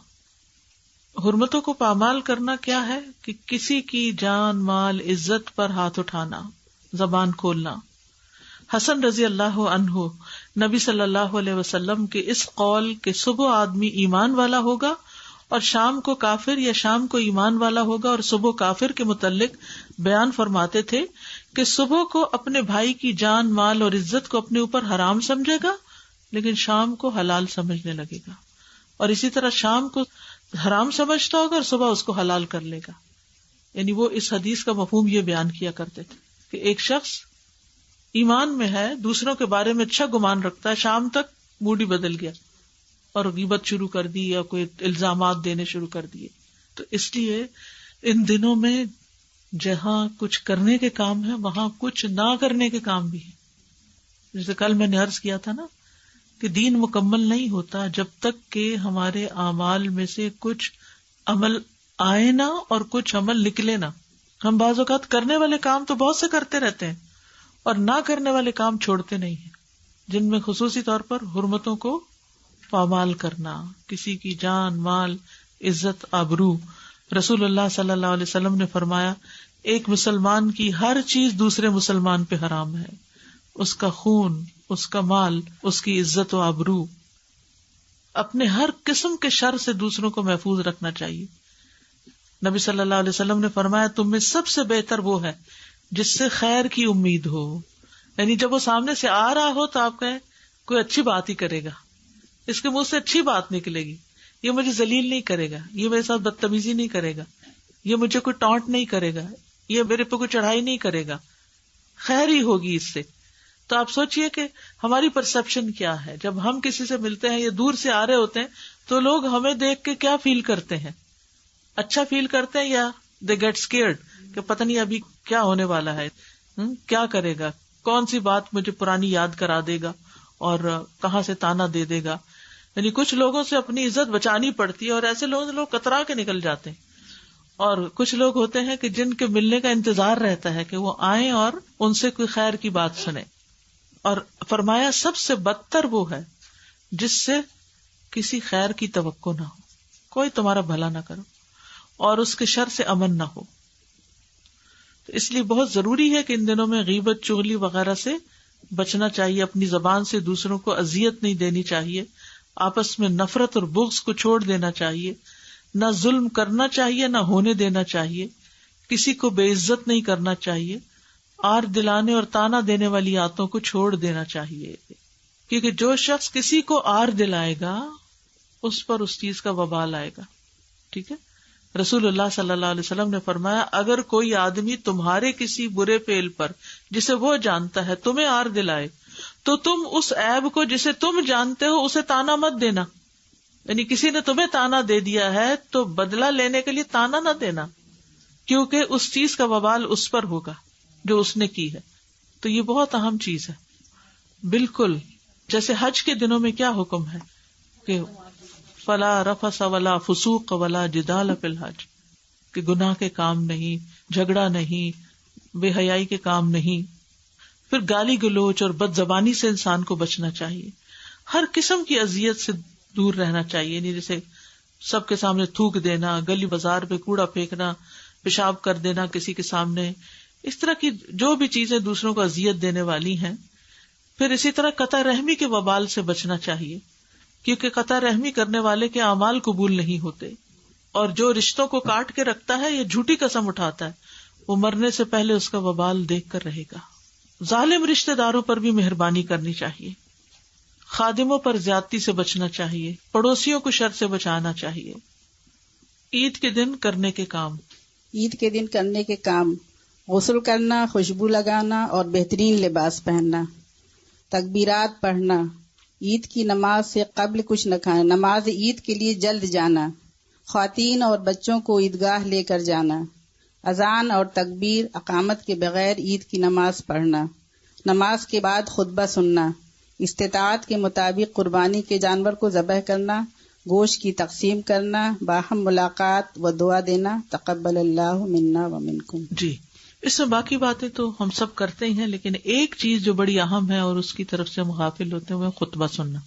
حرمتوں کو پامال کرنا کیا ہے کہ کسی کی جان، مال، عزت پر ہاتھ اٹھانا، زبان کھولنا. حسن رضی اللہ عنہ نبی صلی اللہ علیہ وسلم کے اس قول کہ صبح آدمی ایمان والا ہوگا اور شام کو کافر، یا شام کو ایمان والا ہوگا اور صبح کافر، کے متعلق بیان فرماتے تھے کہ صبح کو اپنے بھائی کی جان، مال اور عزت کو اپنے اوپر حرام سمجھے گا لیکن شام کو حلال سمجھنے لگے گا، اور اسی طرح شام کو حرام سمجھتا ہوگا اور صبح اس کو حلال کر لے گا. یعنی وہ اس حدیث کا مفہوم یہ بیان کیا کرتے تھے کہ ایک شخص ایمان میں ہے، دوسروں کے بارے میں اچھا گمان رکھتا ہے، شام تک موڈ ہی بدل گیا اور غیبت شروع کر دی یا کوئی الزامات دینے شروع کر دیے. تو اس لیے ان دنوں میں جہاں کچھ کرنے کے کام ہے وہاں کچھ نہ کرنے کے کام بھی ہے. جیسے کل میں نے عرض کیا تھا نا کہ دین مکمل نہیں ہوتا جب تک کہ ہمارے اعمال میں سے کچھ عمل آئے نہ اور کچھ عمل نکلے نہ. ہم بعض اوقات کرنے والے کام تو بہت سے کرتے رہتے ہیں اور نہ کرنے والے کام چھوڑتے نہیں ہیں، جن میں خصوصی طور پر حرمتوں کو پامال کرنا، کسی کی جان، مال، عزت، آبرو. رسول اللہ صلی اللہ علیہ وسلم نے فرمایا ایک مسلمان کی ہر چیز دوسرے مسلمان پہ حرام ہے، اس کا خون، اس کا مال، اس کی عزت و آبرو. اپنے ہر قسم کے شر سے دوسروں کو محفوظ رکھنا چاہیے. نبی صلی اللہ علیہ وسلم نے فرمایا تم میں سب سے بہتر وہ ہے جس سے خیر کی امید ہو، یعنی جب وہ سامنے سے آ رہا ہو تو آپ کہیں کوئی اچھی بات ہی کرے گا، اس کے منہ سے اچھی بات نکلے گی، یہ مجھے ذلیل نہیں کرے گا، یہ میرے ساتھ بدتمیزی نہیں کرے گا، یہ مجھے کوئی ٹانٹ نہیں کرے گا، یہ میرے پہ کوئی چڑھائی نہیں کرے گا، خیر ہی ہوگی اس سے. تو آپ سوچئے کہ ہماری پرسپشن کیا ہے جب ہم کسی سے ملتے ہیں یا دور سے آ رہے ہوتے ہیں تو لوگ ہمیں دیکھ کے کیا فیل کرتے ہیں؟ اچھا فیل کرتے ہیں یا دے گیٹ اسکیئرڈ کہ پتہ نہیں ابھی کیا ہونے والا ہے، کیا کرے گا، کون سی بات مجھے پرانی یاد کرا دے گا اور کہاں سے تانا دے دے گا. یعنی کچھ لوگوں سے اپنی عزت بچانی پڑتی ہے اور ایسے لوگ کترا کے نکل جاتے ہیں، اور کچھ لوگ ہوتے ہیں کہ جن کے ملنے کا انتظار رہتا ہے کہ وہ آئیں اور ان سے کوئی خیر کی بات سنیں. اور فرمایا سب سے بدتر وہ ہے جس سے کسی خیر کی توقع نہ ہو، کوئی تمہارا بھلا نہ کرو اور اس کے شر سے امن نہ ہو. تو اس لیے بہت ضروری ہے کہ ان دنوں میں غیبت، چغلی وغیرہ سے بچنا چاہیے، اپنی زبان سے دوسروں کو اذیت نہیں دینی چاہیے، آپس میں نفرت اور بغض کو چھوڑ دینا چاہیے، نہ ظلم کرنا چاہیے نہ ہونے دینا چاہیے، کسی کو بے عزت نہیں کرنا چاہیے، آر دلانے اور تانا دینے والی عادتوں کو چھوڑ دینا چاہیے، کیونکہ جو شخص کسی کو آر دلائے گا اس پر اس چیز کا وبال آئے گا. ٹھیک ہے، رسول اللہ صلی اللہ علیہ وسلم نے فرمایا اگر کوئی آدمی تمہارے کسی برے فعل پر جسے وہ جانتا ہے تمہیں آر دلائے تو تم اس عیب کو جسے تم جانتے ہو اسے تانا مت دینا. یعنی کسی نے تمہیں تانا دے دیا ہے تو بدلہ لینے کے لیے تانا نہ دینا، کیونکہ اس چیز کا وبال اس پر ہوگا جو اس نے کی ہے. تو یہ بہت اہم چیز ہے. بالکل جیسے حج کے دنوں میں کیا حکم ہے کہ فلا رفث ولا فسوق ولا جدال فی الحج، کہ گناہ کے کام نہیں، جھگڑا نہیں، بے حیائی کے کام نہیں. پھر گالی گلوچ اور بد زبانی سے انسان کو بچنا چاہیے، ہر قسم کی اذیت سے دور رہنا چاہیے. یعنی جیسے سب کے سامنے تھوک دینا، گلی بازار پہ کوڑا پھینکنا، پیشاب کر دینا کسی کے سامنے، اس طرح کی جو بھی چیزیں دوسروں کو اذیت دینے والی ہیں. پھر اسی طرح قطع رحمی کے وبال سے بچنا چاہیے، کیونکہ قطع رحمی کرنے والے کے اعمال قبول نہیں ہوتے، اور جو رشتوں کو کاٹ کے رکھتا ہے یا جھوٹی قسم اٹھاتا ہے وہ مرنے سے پہلے اس کا وبال دیکھ کر رہے گا. ظالم رشتہ داروں پر بھی مہربانی کرنی چاہیے، خادموں پر زیادتی سے بچنا چاہیے، پڑوسیوں کو شر سے بچانا چاہیے. عید کے دن کرنے کے کام. عید کے دن کرنے کے کام: غسل کرنا، خوشبو لگانا اور بہترین لباس پہننا، تکبیرات پڑھنا، عید کی نماز سے قبل کچھ نہ کھانا، نماز عید کے لیے جلد جانا، خواتین اور بچوں کو عیدگاہ لے کر جانا، اذان اور تکبیر اقامت کے بغیر عید کی نماز پڑھنا، نماز کے بعد خطبہ سننا، استطاعت کے مطابق قربانی کے جانور کو ذبح کرنا، گوشت کی تقسیم کرنا، باہم ملاقات و دعا دینا، تقبل اللہ منا و منکم. جی اس میں باقی باتیں تو ہم سب کرتے ہی ہیں، لیکن ایک چیز جو بڑی اہم ہے اور اس کی طرف سے ہم غافل ہوتے ہیں وہ خطبہ سننا.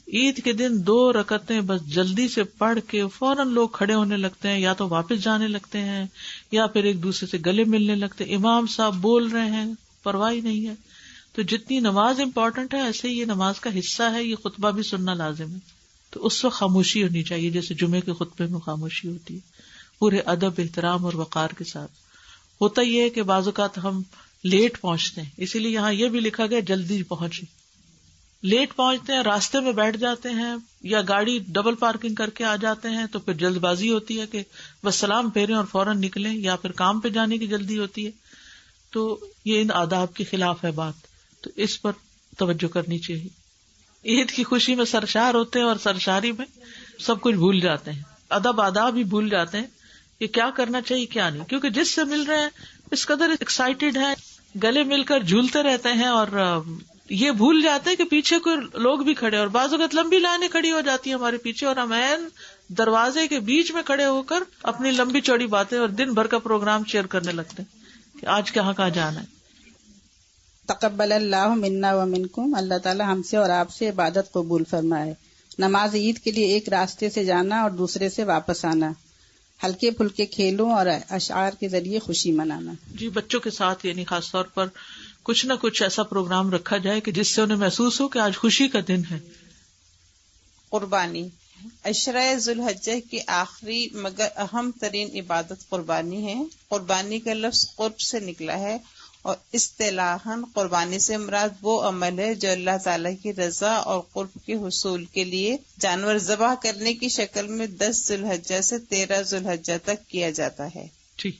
عید کے دن 2 رکعتیں بس جلدی سے پڑھ کے فوراً لوگ کھڑے ہونے لگتے ہیں، یا تو واپس جانے لگتے ہیں یا پھر ایک دوسرے سے گلے ملنے لگتے ہیں. امام صاحب بول رہے ہیں، پرواہ نہیں ہے. تو جتنی نماز امپورٹنٹ ہے ایسے ہی یہ نماز کا حصہ ہے، یہ خطبہ بھی سننا لازم ہے. تو اس وقت خاموشی ہونی چاہیے، جیسے جمعے کے خطبے میں خاموشی ہوتی ہے، پورے ادب، احترام اور وقار کے ساتھ. ہوتا یہ ہے کہ بعض اوقات ہم لیٹ پہنچتے ہیں، اسی لیے یہاں یہ بھی لکھا گیا جلدی پہنچے. لیٹ پہنچتے ہیں، راستے میں بیٹھ جاتے ہیں یا گاڑی ڈبل پارکنگ کر کے آ جاتے ہیں تو پھر جلد بازی ہوتی ہے کہ بس سلام پھیریں اور فوراً نکلیں، یا پھر کام پہ جانے کی جلدی ہوتی ہے. تو یہ ان آداب کے خلاف ہے بات، تو اس پر توجہ کرنی چاہیے. عید کی خوشی میں سرشار ہوتے ہیں اور سرشاری میں سب کچھ بھول جاتے ہیں، ادب آداب ہی بھول جاتے ہیں کہ کیا کرنا چاہیے کیا نہیں، کیونکہ جس سے مل رہے ہیں اس قدر ایکسائٹیڈ ہیں، گلے مل کر جھولتے رہتے ہیں اور یہ بھول جاتے ہیں کہ پیچھے کوئی لوگ بھی کھڑے، اور بعض اوقات لمبی لائنیں کھڑی ہو جاتی ہیں ہمارے پیچھے، اور ہم عین دروازے کے بیچ میں کھڑے ہو کر اپنی لمبی چوڑی باتیں اور دن بھر کا پروگرام شیئر کرنے لگتے ہیں کہ آج کہاں کہاں جانا ہے. تقبل اللہ منا و منکم، اللہ تعالی ہم سے اور آپ سے عبادت قبول فرمائے. نماز عید کے لیے ایک راستے سے جانا اور دوسرے سے واپس آنا، ہلکے پھلکے کھیلوں اور اشعار کے ذریعے خوشی منانا. جی بچوں کے ساتھ یعنی خاص طور پر کچھ نہ کچھ ایسا پروگرام رکھا جائے کہ جس سے انہیں محسوس ہو کہ آج خوشی کا دن ہے. قربانی، عشرہ ذوالحجہ کی آخری مگر اہم ترین عبادت قربانی ہے. قربانی کا لفظ قرب سے نکلا ہے اور اصطلاحاً قربانی سے مراد وہ عمل ہے جو اللہ تعالیٰ کی رضا اور قرب کے حصول کے لیے جانور ذبح کرنے کی شکل میں 10 ذوالحجہ سے 13 ذوالحجہ تک کیا جاتا ہے. ٹھیک،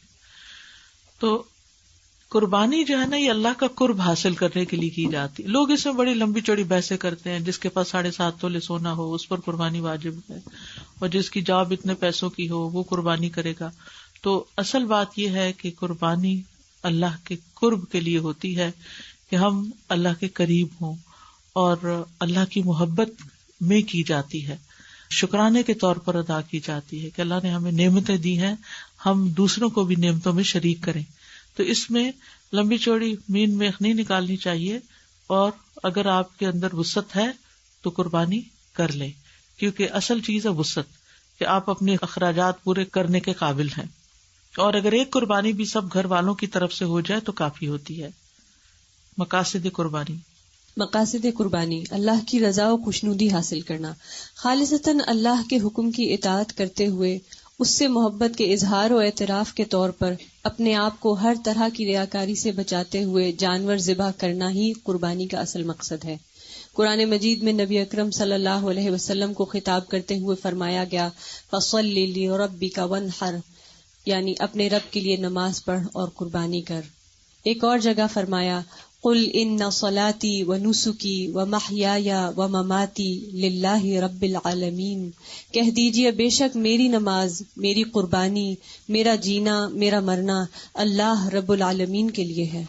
تو قربانی جو ہے نا یہ اللہ کا قرب حاصل کرنے کے لیے کی جاتی. لوگ اس میں بڑی لمبی چوڑی بحثیں کرتے ہیں، جس کے پاس 7.5 تولے سونا ہو اس پر قربانی واجب ہے، اور جس کی جاب اتنے پیسوں کی ہو وہ قربانی کرے گا. تو اصل بات یہ ہے کہ قربانی اللہ کے قرب کے لیے ہوتی ہے کہ ہم اللہ کے قریب ہوں، اور اللہ کی محبت میں کی جاتی ہے، شکرانے کے طور پر ادا کی جاتی ہے کہ اللہ نے ہمیں نعمتیں دی ہیں، ہم دوسروں کو بھی نعمتوں میں شریک کریں. تو اس میں لمبی چوڑی مین میخ نہیں نکالنی چاہیے، اور اگر آپ کے اندر وسعت ہے تو قربانی کر لیں، کیونکہ اصل چیز ہے وسعت، کہ آپ اپنے اخراجات پورے کرنے کے قابل ہیں. اور اگر ایک قربانی بھی سب گھر والوں کی طرف سے ہو جائے تو کافی ہوتی ہے. مقاصد قربانی، مقاصد قربانی اللہ کی رضا و خوشنودی حاصل کرنا، خالصتاً اللہ کے حکم کی اطاعت کرتے ہوئے اس سے محبت کے اظہار و اعتراف کے طور پر اپنے آپ کو ہر طرح کی ریاکاری سے بچاتے ہوئے جانور ذبح کرنا ہی قربانی کا اصل مقصد ہے. قرآن مجید میں نبی اکرم صلی اللہ علیہ وسلم کو خطاب کرتے ہوئے فرمایا گیا فَصَلِّ لِرَبِّكَ وَانْحَرْ، یعنی اپنے رب کے لیے نماز پڑھ اور قربانی کر. ایک اور جگہ فرمایا قُلْ إِنَّ صَلَاتِي وَنُسُكِي وَمَحْيَايَ وَمَمَاتِي لِلَّهِ رَبِّ الْعَالَمِينَ، کہہ دیجئے بے شک میری نماز، میری قربانی، میرا جینا، میرا مرنا اللہ رب العالمین کے لیے ہے.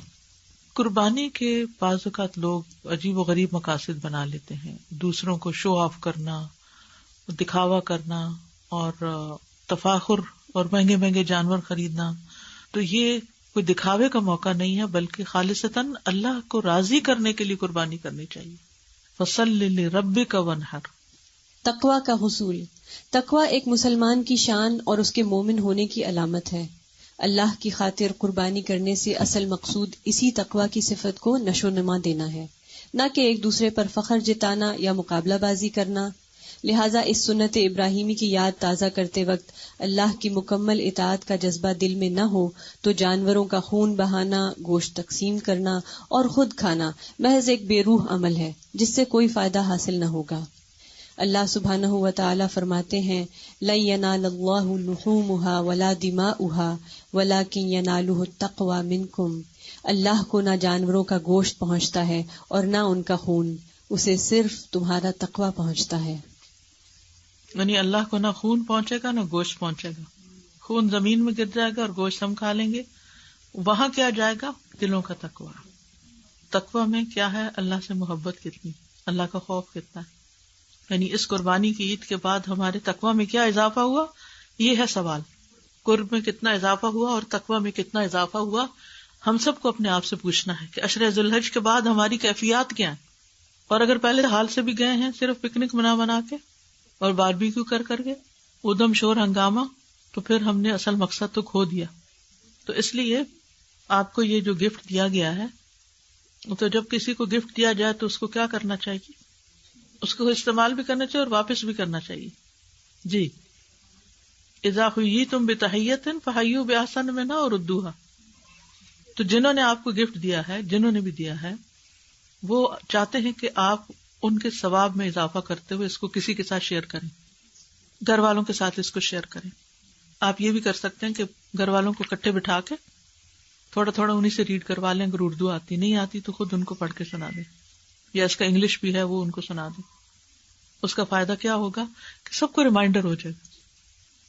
قربانی کے بعض اوقات لوگ عجیب و غریب مقاصد بنا لیتے ہیں، دوسروں کو شو آف کرنا، دکھاوا کرنا، اور تفاخر اور مہنگے مہنگے جانور خریدنا. تو یہ کوئی دکھاوے کا موقع نہیں ہے، بلکہ خالصتاً اللہ کو راضی کرنے کے لیے قربانی کرنی چاہیے. فَصَلِّ لِرَبِّكَ وَانْحَرْ. تقوی کا حصول، تقوی ایک مسلمان کی شان اور اس کے مومن ہونے کی علامت ہے. اللہ کی خاطر قربانی کرنے سے اصل مقصود اسی تقوی کی صفت کو نشو نما دینا ہے، نہ کہ ایک دوسرے پر فخر جتانا یا مقابلہ بازی کرنا. لہٰذا اس سنت ابراہیمی کی یاد تازہ کرتے وقت اللہ کی مکمل اطاعت کا جذبہ دل میں نہ ہو تو جانوروں کا خون بہانا، گوشت تقسیم کرنا اور خود کھانا محض ایک بے روح عمل ہے جس سے کوئی فائدہ حاصل نہ ہوگا. اللہ سبحانہ و تعالی فرماتے ہیں لَن يَنَالَ اللَّهُ لُحُومُهَا وَلَا دِمَاؤُهَا وَلَكِن يَنَالُهُ التَّقْوَى مِنكُمْ. اللہ کو نہ جانوروں کا گوشت پہنچتا ہے اور نہ ان کا خون، اسے صرف تمہارا تقوی پہنچتا ہے. یعنی اللہ کو نہ خون پہنچے گا نہ گوشت پہنچے گا. خون زمین میں گر جائے گا اور گوشت ہم کھا لیں گے. وہاں کیا جائے گا؟ دلوں کا تقوی. تقوی میں کیا ہے؟ اللہ سے محبت کتنی، اللہ کا خوف کتنا ہے. یعنی اس قربانی کی عید کے بعد ہمارے تقوی میں کیا اضافہ ہوا، یہ ہے سوال. قرب میں کتنا اضافہ ہوا اور تقوی میں کتنا اضافہ ہوا، ہم سب کو اپنے آپ سے پوچھنا ہے کہ عشرہ ذوالحج کے بعد ہماری کیفیات کیا ہیں. اور اگر پہلے حال سے بھی گئے ہیں صرف پکنک منا کے اور باربیکیو کر کے ادم شور ہنگامہ، تو پھر ہم نے اصل مقصد تو کھو دیا. تو اس لیے آپ کو یہ جو گفٹ دیا گیا ہے، تو جب کسی کو گفٹ دیا جائے تو اس کو کیا کرنا چاہیے؟ اس کو استعمال بھی کرنا چاہیے اور واپس بھی کرنا چاہیے. جی اذا حییتم بتحیۃ فحیوا باحسن منھا اور ردوها. تو جنہوں نے آپ کو گفٹ دیا ہے، جنہوں نے بھی دیا ہے، وہ چاہتے ہیں کہ آپ ان کے ثواب میں اضافہ کرتے ہوئے اس کو کسی کے ساتھ شیئر کریں، گھر والوں کے ساتھ اس کو شیئر کریں. آپ یہ بھی کر سکتے ہیں کہ گھر والوں کو اکٹھے بٹھا کے تھوڑا تھوڑا انہیں سے ریڈ کروا لیں. اگر اردو آتی نہیں آتی تو خود ان کو پڑھ کے سنا دیں، یا اس کا انگلش بھی ہے وہ ان کو سنا دیں. اس کا فائدہ کیا ہوگا کہ سب کو ریمائنڈر ہو جائے گا.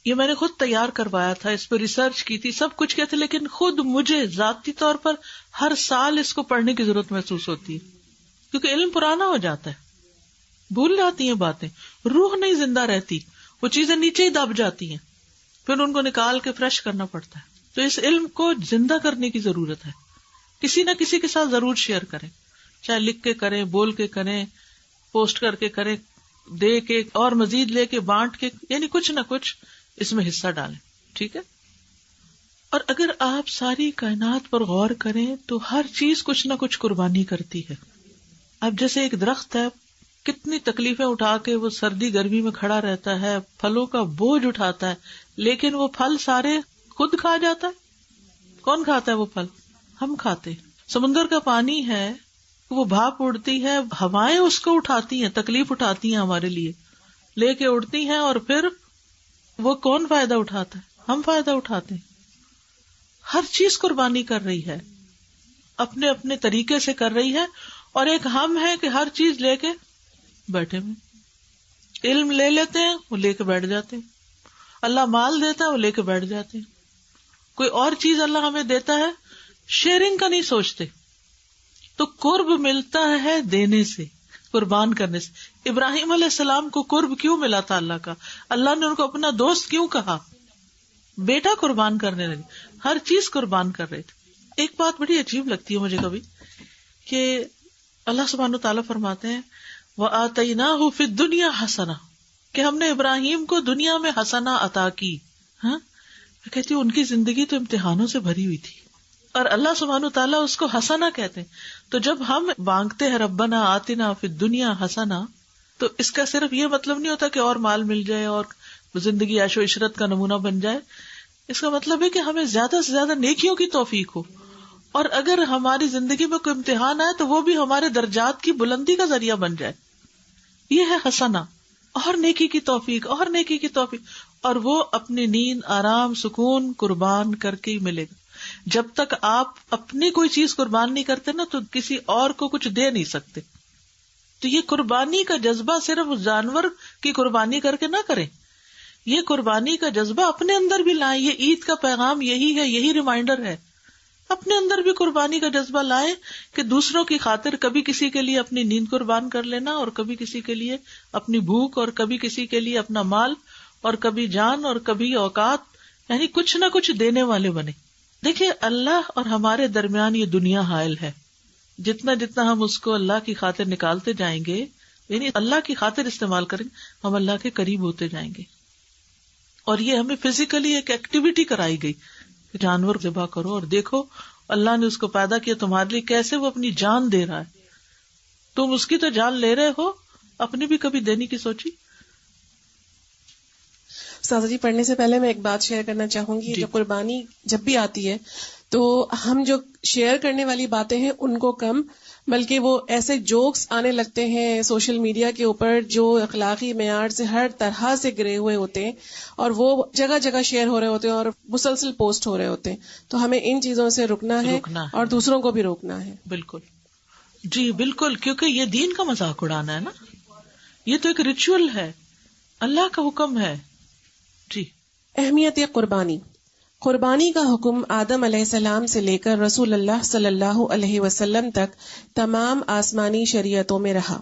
یہ میں نے خود تیار کروایا تھا، اس پہ ریسرچ کی تھی، سب کچھ کیا تھا، لیکن خود مجھے ذاتی طور پر ہر سال اس کو پڑھنے کی ضرورت محسوس ہوتی ہے. کیونکہ علم پرانا ہو جاتا ہے، بھول جاتی ہیں باتیں، روح نہیں زندہ رہتی، وہ چیزیں نیچے ہی دب جاتی ہیں، پھر ان کو نکال کے فریش کرنا پڑتا ہے. تو اس علم کو زندہ کرنے کی ضرورت ہے. کسی نہ کسی کے ساتھ ضرور شیئر کریں، چاہے لکھ کے کریں، بول کے کریں، پوسٹ کر کے کریں، دے کے اور مزید لے کے بانٹ کے، یعنی کچھ نہ کچھ اس میں حصہ ڈالیں. ٹھیک ہے. اور اگر آپ ساری کائنات پر غور کریں تو ہر چیز کچھ نہ کچھ قربانی کرتی ہے. اب جیسے ایک درخت ہے، کتنی تکلیفیں اٹھا کے وہ سردی گرمی میں کھڑا رہتا ہے، پھلوں کا بوجھ اٹھاتا ہے، لیکن وہ پھل سارے خود کھا جاتا ہے. کون کھاتا ہے وہ پھل؟ ہم کھاتے. سمندر کا پانی ہے، وہ بھاپ اڑتی ہے، ہوائیں اس کو اٹھاتی ہیں، تکلیف اٹھاتی ہیں ہمارے لیے، لے کے اڑتی ہیں، اور پھر وہ کون فائدہ اٹھاتا ہے؟ ہم فائدہ اٹھاتے ہیں. ہر چیز قربانی کر رہی ہے، اپنے اپنے طریقے سے کر رہی ہے. اور ایک ہم ہے کہ ہر چیز لے کے بیٹھے ہوئے، علم لے لیتے ہیں، وہ لے کے بیٹھ جاتے ہیں. اللہ مال دیتا ہے، وہ لے کے بیٹھ جاتے ہیں. کوئی اور چیز اللہ ہمیں دیتا ہے، شیئرنگ کا نہیں سوچتے. تو قرب ملتا ہے دینے سے، قربان کرنے سے. ابراہیم علیہ السلام کو قرب کیوں ملا تھا اللہ کا؟ اللہ نے ان کو اپنا دوست کیوں کہا؟ بیٹا قربان کرنے لگے، ہر چیز قربان کر رہے تھے. ایک بات بڑی عجیب لگتی ہے مجھے کبھی کہ اللہ سبحانہ وتعالیٰ فرماتے ہیں وَآتَيْنَاهُ فِي الدُّنْيَا حَسَنَةً، کہ ہم نے ابراہیم کو دنیا میں حسنہ عطا کی. ہاں، میں کہتی ہوں ان کی زندگی تو امتحانوں سے بھری ہوئی تھی، اور اللہ سبحانہ وتعالیٰ اس کو حسنہ کہتے ہیں. تو جب ہم مانگتے ہیں ربنا آتنا فی الدنیا حسنہ، تو اس کا صرف یہ مطلب نہیں ہوتا کہ اور مال مل جائے اور زندگی عیش و عشرت کا نمونہ بن جائے. اس کا مطلب ہے کہ ہمیں زیادہ سے زیادہ نیکیوں کی توفیق ہو، اور اگر ہماری زندگی میں کوئی امتحان آئے تو وہ بھی ہمارے درجات کی بلندی کا ذریعہ بن جائے. یہ ہے حسنہ، اور نیکی کی توفیق، اور نیکی کی توفیق. اور وہ اپنی نیند، آرام، سکون قربان کر کے ہی ملے گا. جب تک آپ اپنی کوئی چیز قربان نہیں کرتے نا، تو کسی اور کو کچھ دے نہیں سکتے. تو یہ قربانی کا جذبہ صرف جانور کی قربانی کر کے نہ کریں، یہ قربانی کا جذبہ اپنے اندر بھی لائیں. یہ عید کا پیغام یہی ہے، یہی ریمائنڈر ہے. اپنے اندر بھی قربانی کا جذبہ لائیں کہ دوسروں کی خاطر کبھی کسی کے لیے اپنی نیند قربان کر لینا، اور کبھی کسی کے لیے اپنی بھوک، اور کبھی کسی کے لیے اپنا مال، اور کبھی جان، اور کبھی اوقات، یعنی کچھ نہ کچھ دینے والے بنے. دیکھیے اللہ اور ہمارے درمیان یہ دنیا حائل ہے. جتنا جتنا ہم اس کو اللہ کی خاطر نکالتے جائیں گے، یعنی اللہ کی خاطر استعمال کریں گے، ہم اللہ کے قریب ہوتے جائیں گے. اور یہ ہمیں فزیکلی ایک ایکٹیویٹی کرائی گئی، جانور ذبح کرو اور دیکھو اللہ نے اس کو پیدا کیا تمہارے لیے، کیسے وہ اپنی جان دے رہا ہے. تم اس کی تو جان لے رہے ہو، اپنی بھی کبھی دینے کی سوچی؟ استاذہ جی، پڑھنے سے پہلے میں ایک بات شیئر کرنا چاہوں گی. جو قربانی جب بھی آتی ہے تو ہم جو شیئر کرنے والی باتیں ہیں ان کو کم، بلکہ وہ ایسے جوکس آنے لگتے ہیں سوشل میڈیا کے اوپر جو اخلاقی معیار سے ہر طرح سے گرے ہوئے ہوتے ہیں، اور وہ جگہ جگہ شیئر ہو رہے ہوتے ہیں اور مسلسل پوسٹ ہو رہے ہوتے ہیں. تو ہمیں ان چیزوں سے رکنا ہے اور دوسروں کو بھی روکنا ہے. بالکل جی بالکل، کیونکہ یہ دین کا مذاق اڑانا ہے نا، یہ تو ایک ریچول ہے، اللہ کا حکم ہے. جی، اہمیت قربانی. قربانی کا حکم آدم علیہ السلام سے لے کر رسول اللہ صلی اللہ علیہ وسلم تک تمام آسمانی شریعتوں میں رہا.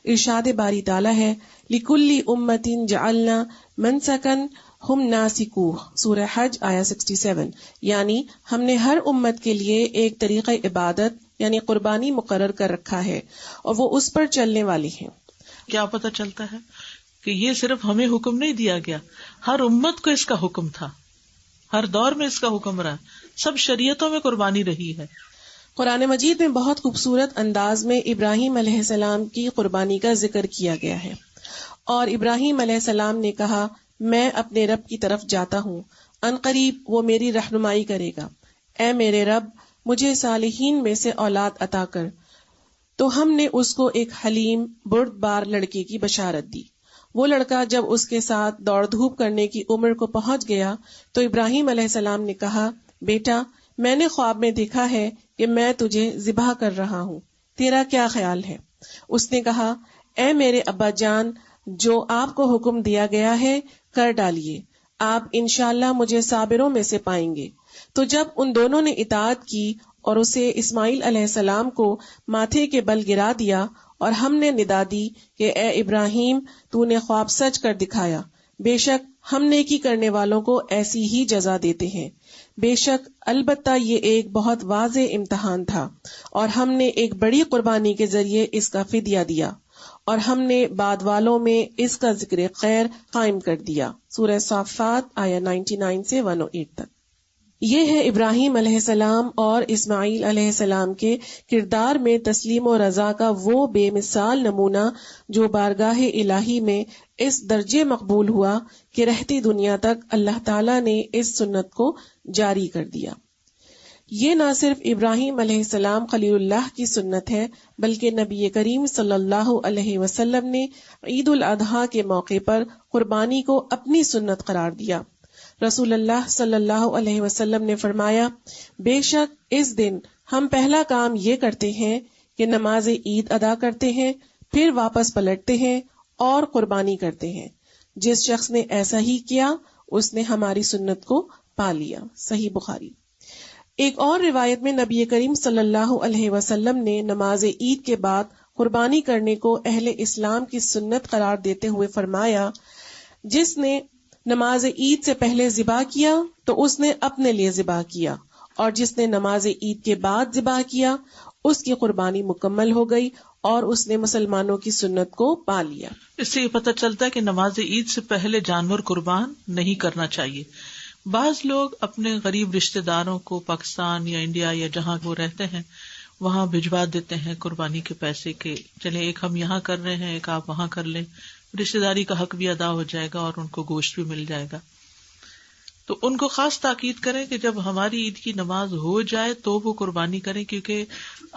ارشاد باری تعالیٰ ہے لِكُلِّ أُمَّةٍ جَعَلْنَا مَنْسَكًا هُمْ نَاسِكُوهُ، سورہ حج آیا 67. یعنی ہم نے ہر امت کے لیے ایک طریقہ عبادت یعنی قربانی مقرر کر رکھا ہے، اور وہ اس پر چلنے والی ہیں. کیا پتہ چلتا ہے کہ یہ صرف ہمیں حکم نہیں دیا گیا، ہر امت کو اس کا حکم تھا، ہر دور میں اس کا حکم رہا، سب شریعتوں میں قربانی رہی ہے. قرآن مجید میں بہت خوبصورت انداز میں ابراہیم علیہ السلام کی قربانی کا ذکر کیا گیا ہے، اور ابراہیم علیہ السلام نے کہا میں اپنے رب کی طرف جاتا ہوں، عنقریب وہ میری رہنمائی کرے گا. اے میرے رب، مجھے صالحین میں سے اولاد عطا کر. تو ہم نے اس کو ایک حلیم بردبار لڑکے کی بشارت دی. وہ لڑکا جب اس کے ساتھ دوڑ دھوپ کرنے کی عمر کو پہنچ گیا تو ابراہیم علیہ السلام نے کہا بیٹا، میں نے خواب میں دیکھا ہے کہ میں تجھے ذبح کر رہا ہوں، تیرا کیا خیال ہے؟ اس نے کہا اے میرے ابا جان، جو آپ کو حکم دیا گیا ہے کر ڈالیے، آپ انشاءاللہ مجھے صابروں میں سے پائیں گے. تو جب ان دونوں نے اطاعت کی اور اسے اسماعیل علیہ السلام کو ماتھے کے بل گرا دیا، اور ہم نے ندا دی کہ اے ابراہیم تو نے خواب سچ کر دکھایا، بے شک ہم نیکی کرنے والوں کو ایسی ہی جزا دیتے ہیں، بے شک البتہ یہ ایک بہت واضح امتحان تھا، اور ہم نے ایک بڑی قربانی کے ذریعے اس کا فدیہ دیا، اور ہم نے بعد والوں میں اس کا ذکر خیر قائم کر دیا۔ سورہ صافات آیہ 99 سے 108 تک۔ یہ ہے ابراہیم علیہ السلام اور اسماعیل علیہ السلام کے کردار میں تسلیم و رضا کا وہ بے مثال نمونہ جو بارگاہ الہی میں اس درجے مقبول ہوا کہ رہتی دنیا تک اللہ تعالیٰ نے اس سنت کو جاری کر دیا۔ یہ نہ صرف ابراہیم علیہ السلام خلیل اللہ کی سنت ہے، بلکہ نبی کریم صلی اللہ علیہ وسلم نے عید الاضحیٰ کے موقع پر قربانی کو اپنی سنت قرار دیا۔ رسول اللہ صلی اللہ علیہ وسلم نے فرمایا، بے شک اس دن ہم پہلا کام یہ کرتے ہیں کہ نماز عید ادا کرتے ہیں، پھر واپس پلٹتے ہیں اور قربانی کرتے ہیں۔ جس شخص نے ایسا ہی کیا اس نے ہماری سنت کو پا لیا۔ صحیح بخاری۔ ایک اور روایت میں نبی کریم صلی اللہ علیہ وسلم نے نماز عید کے بعد قربانی کرنے کو اہل اسلام کی سنت قرار دیتے ہوئے فرمایا، جس نے نماز عید سے پہلے ذبح کیا تو اس نے اپنے لیے ذبح کیا، اور جس نے نماز عید کے بعد ذبح کیا اس کی قربانی مکمل ہو گئی اور اس نے مسلمانوں کی سنت کو پا لیا۔ اس سے یہ پتہ چلتا ہے کہ نماز عید سے پہلے جانور قربان نہیں کرنا چاہیے۔ بعض لوگ اپنے غریب رشتہ داروں کو پاکستان یا انڈیا یا جہاں وہ رہتے ہیں وہاں بھجوا دیتے ہیں قربانی کے پیسے کے، چلے ایک ہم یہاں کر رہے ہیں ایک آپ وہاں کر لیں، رشتہ داری کا حق بھی ادا ہو جائے گا اور ان کو گوشت بھی مل جائے گا۔ تو ان کو خاص تاکید کریں کہ جب ہماری عید کی نماز ہو جائے تو وہ قربانی کریں، کیونکہ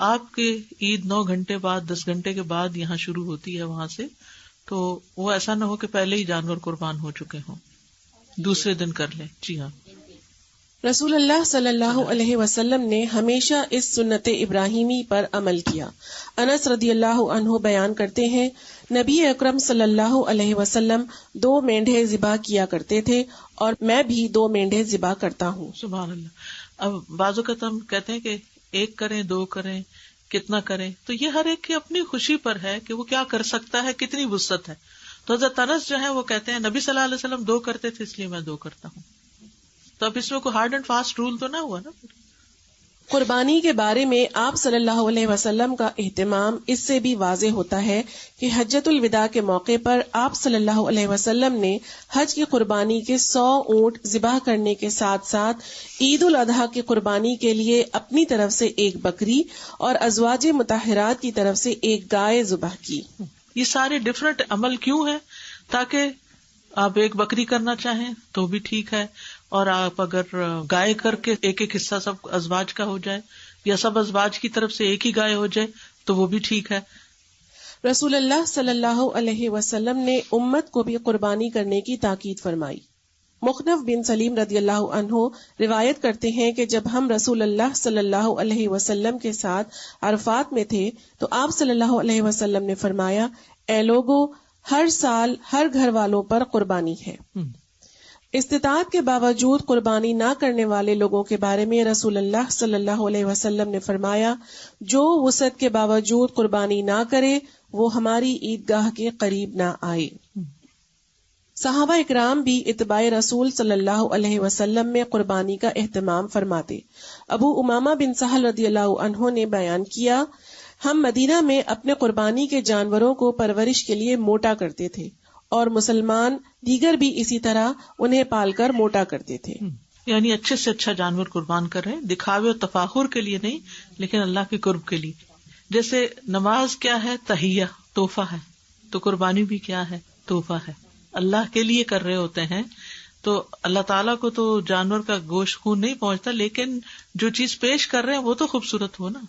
آپ کے عید 9 گھنٹے بعد 10 گھنٹے کے بعد یہاں شروع ہوتی ہے وہاں سے، تو وہ ایسا نہ ہو کہ پہلے ہی جانور قربان ہو چکے ہوں، دوسرے دن کر لیں۔ جی ہاں، رسول اللہ صلی اللہ علیہ وسلم نے ہمیشہ اس سنت ابراہیمی پر عمل کیا۔ انس رضی اللہ عنہ بیان کرتے ہیں، نبی اکرم صلی اللہ علیہ وسلم 2 مینڈھے ذبح کیا کرتے تھے اور میں بھی 2 مینڈھے ذبح کرتا ہوں۔ سبحان اللہ۔ اب بعض اوقات ہم کہتے ہیں کہ 1 کریں 2 کریں کتنا کریں، تو یہ ہر ایک کی اپنی خوشی پر ہے کہ وہ کیا کر سکتا ہے، کتنی وسعت ہے۔ تو حضرت انس جو ہے وہ کہتے ہیں نبی صلی اللہ علیہ وسلم 2 کرتے تھے اس لیے میں 2 کرتا ہوں۔ تو اب اس میں کوئی ہارڈ اینڈ فاسٹ رول تو نہ ہوا نا۔ قربانی کے بارے میں آپ صلی اللہ علیہ وسلم کا اہتمام اس سے بھی واضح ہوتا ہے کہ حجۃ الوداع کے موقع پر آپ صلی اللہ علیہ وسلم نے حج کی قربانی کے 100 اونٹ ذبح کرنے کے ساتھ ساتھ عید الاضحیٰ کی قربانی کے لیے اپنی طرف سے 1 بکری اور ازواج مطہرات کی طرف سے 1 گائے ذبح کی۔ یہ سارے ڈفرنٹ عمل کیوں ہیں؟ تاکہ آپ 1 بکری کرنا چاہیں تو بھی ٹھیک ہے، اور آپ اگر گائے کر کے 1 حصہ سب ازواج کا ہو جائے یا سب ازواج کی طرف سے 1 ہی گائے ہو جائے تو وہ بھی ٹھیک ہے۔ رسول اللہ صلی اللہ علیہ وسلم نے امت کو بھی قربانی کرنے کی تاکید فرمائی۔ مخنف بن سلیم رضی اللہ عنہ روایت کرتے ہیں کہ جب ہم رسول اللہ صلی اللہ علیہ وسلم کے ساتھ عرفات میں تھے تو آپ صلی اللہ علیہ وسلم نے فرمایا، اے لوگو، ہر سال ہر گھر والوں پر قربانی ہے۔ استطاعت کے باوجود قربانی نہ کرنے والے لوگوں کے بارے میں رسول اللہ صلی اللہ علیہ وسلم نے فرمایا، جو وسعت کے باوجود قربانی نہ کرے وہ ہماری عیدگاہ کے قریب نہ آئے۔ صحابہ اکرام بھی اتباع رسول صلی اللہ علیہ وسلم میں قربانی کا اہتمام فرماتے۔ ابو امامہ بن سہل رضی اللہ عنہ نے بیان کیا، ہم مدینہ میں اپنے قربانی کے جانوروں کو پرورش کے لیے موٹا کرتے تھے، اور مسلمان دیگر بھی اسی طرح انہیں پال کر موٹا کرتے تھے۔ یعنی اچھے سے اچھا جانور قربان کر رہے ہیں، دکھاوے اور تفاخر کے لیے نہیں، لیکن اللہ کے قرب کے لیے۔ جیسے نماز کیا ہے؟ تحیہ، تحفہ ہے، تو قربانی بھی کیا ہے؟ تحفہ ہے، اللہ کے لیے کر رہے ہوتے ہیں۔ تو اللہ تعالیٰ کو تو جانور کا گوشت خون نہیں پہنچتا، لیکن جو چیز پیش کر رہے ہیں وہ تو خوبصورت ہو نا۔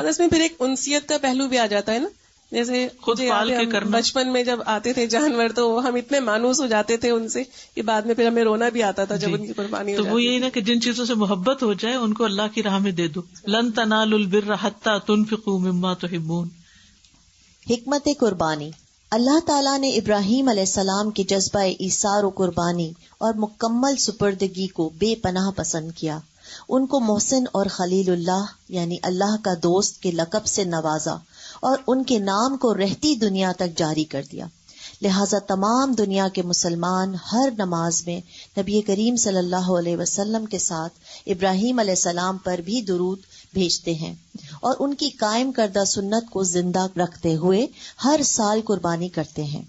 اس میں پھر ایک انسیت کا پہلو بھی آ جاتا ہے نا، جیسے خود پال کے کرنا۔ بچپن میں جب آتے تھے جانور تو ہم اتنے مانوس ہو جاتے تھے ان سے کہ بعد میں پھر ہمیں رونا بھی آتا تھا جب ان کی قربانی ہو تو جاتی۔ وہ یہی نا کہ جن چیزوں سے محبت ہو جائے ان کو اللہ کی راہ میں دے دو۔ لن تنالوا البر حتی تنفقوا مما تحبون۔ حکمت قربانی۔ اللہ تعالیٰ نے ابراہیم علیہ السلام کے جذبہ ایثار و قربانی اور مکمل سپردگی کو بے پناہ پسند کیا۔ ان کو محسن اور خلیل اللہ یعنی اللہ کا دوست کے لقب سے نوازا اور ان کے نام کو رہتی دنیا تک جاری کر دیا. لہذا تمام دنیا کے مسلمان ہر نماز میں نبی کریم صلی اللہ علیہ وسلم کے ساتھ ابراہیم علیہ السلام پر بھی درود بھیجتے ہیں اور ان کی قائم کردہ سنت کو زندہ رکھتے ہوئے ہر سال قربانی کرتے ہیں.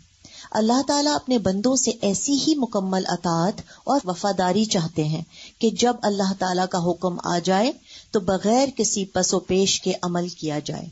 اللہ تعالیٰ اپنے بندوں سے ایسی ہی مکمل اطاعت اور وفاداری چاہتے ہیں کہ جب اللہ تعالیٰ کا حکم آ جائے تو بغیر کسی پس و پیش کے عمل کیا جائے.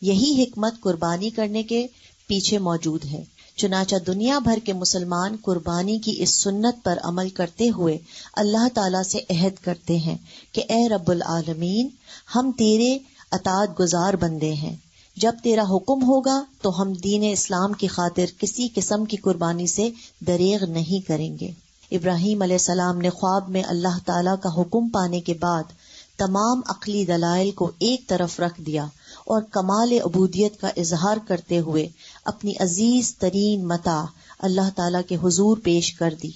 یہی حکمت قربانی کرنے کے پیچھے موجود ہے. چنانچہ دنیا بھر کے مسلمان قربانی کی اس سنت پر عمل کرتے ہوئے اللہ تعالیٰ سے عہد کرتے ہیں کہ اے رب العالمین، ہم تیرے اطاعت گزار بندے ہیں. جب تیرا حکم ہوگا تو ہم دین اسلام کی خاطر کسی قسم کی قربانی سے دریغ نہیں کریں گے. ابراہیم علیہ السلام نے خواب میں اللہ تعالیٰ کا حکم پانے کے بعد تمام عقلی دلائل کو ایک طرف رکھ دیا اور کمال عبودیت کا اظہار کرتے ہوئے اپنی عزیز ترین متاع اللہ تعالیٰ کے حضور پیش کر دی.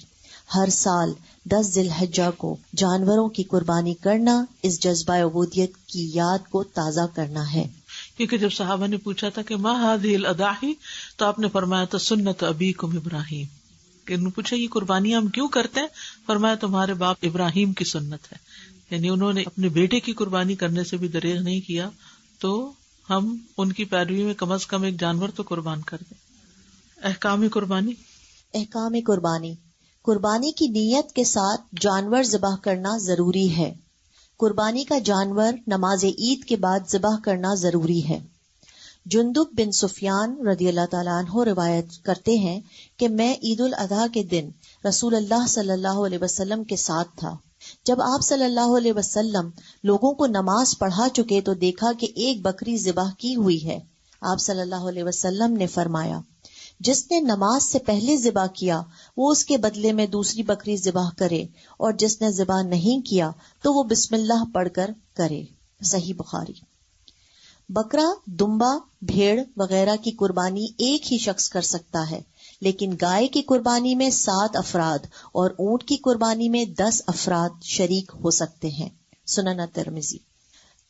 ہر سال 10 ذی الحجہ کو جانوروں کی قربانی کرنا اس جذبہ عبودیت کی یاد کو تازہ کرنا ہے. کیونکہ جب صحابہ نے پوچھا تھا کہ ما هذه الاضاحی، تو آپ نے فرمایا تھا سنت ابیکم ابراہیم. کہ انہوں نے پوچھا یہ قربانیاں ہم کیوں کرتے ہیں؟ فرمایا تمہارے باپ ابراہیم کی سنت ہے. یعنی انہوں نے اپنے بیٹے کی قربانی کرنے سے بھی دریغ نہیں کیا، تو ہم ان کی پیروی میں کم از کم ایک جانور تو قربان کر دیں. احکام قربانی. احکام قربانی. قربانی کی نیت کے ساتھ جانور ذبح کرنا ضروری ہے. قربانی کا جانور نماز عید کے بعد ذبح کرنا ضروری ہے. جندب بن سفیان رضی اللہ تعالیٰ عنہ روایت کرتے ہیں کہ میں عید الاضحیٰ کے دن رسول اللہ صلی اللہ علیہ وسلم کے ساتھ تھا. جب آپ صلی اللہ علیہ وسلم لوگوں کو نماز پڑھا چکے تو دیکھا کہ ایک بکری ذبح کی ہوئی ہے. آپ صلی اللہ علیہ وسلم نے فرمایا، جس نے نماز سے پہلے ذبح کیا وہ اس کے بدلے میں دوسری بکری ذبح کرے، اور جس نے ذبح نہیں کیا تو وہ بسم اللہ پڑھ کر کرے. صحیح بخاری. بکرا، دمبا، بھیڑ وغیرہ کی قربانی ایک ہی شخص کر سکتا ہے، لیکن گائے کی قربانی میں 7 افراد اور اونٹ کی قربانی میں 10 افراد شریک ہو سکتے ہیں. سنن ترمذی.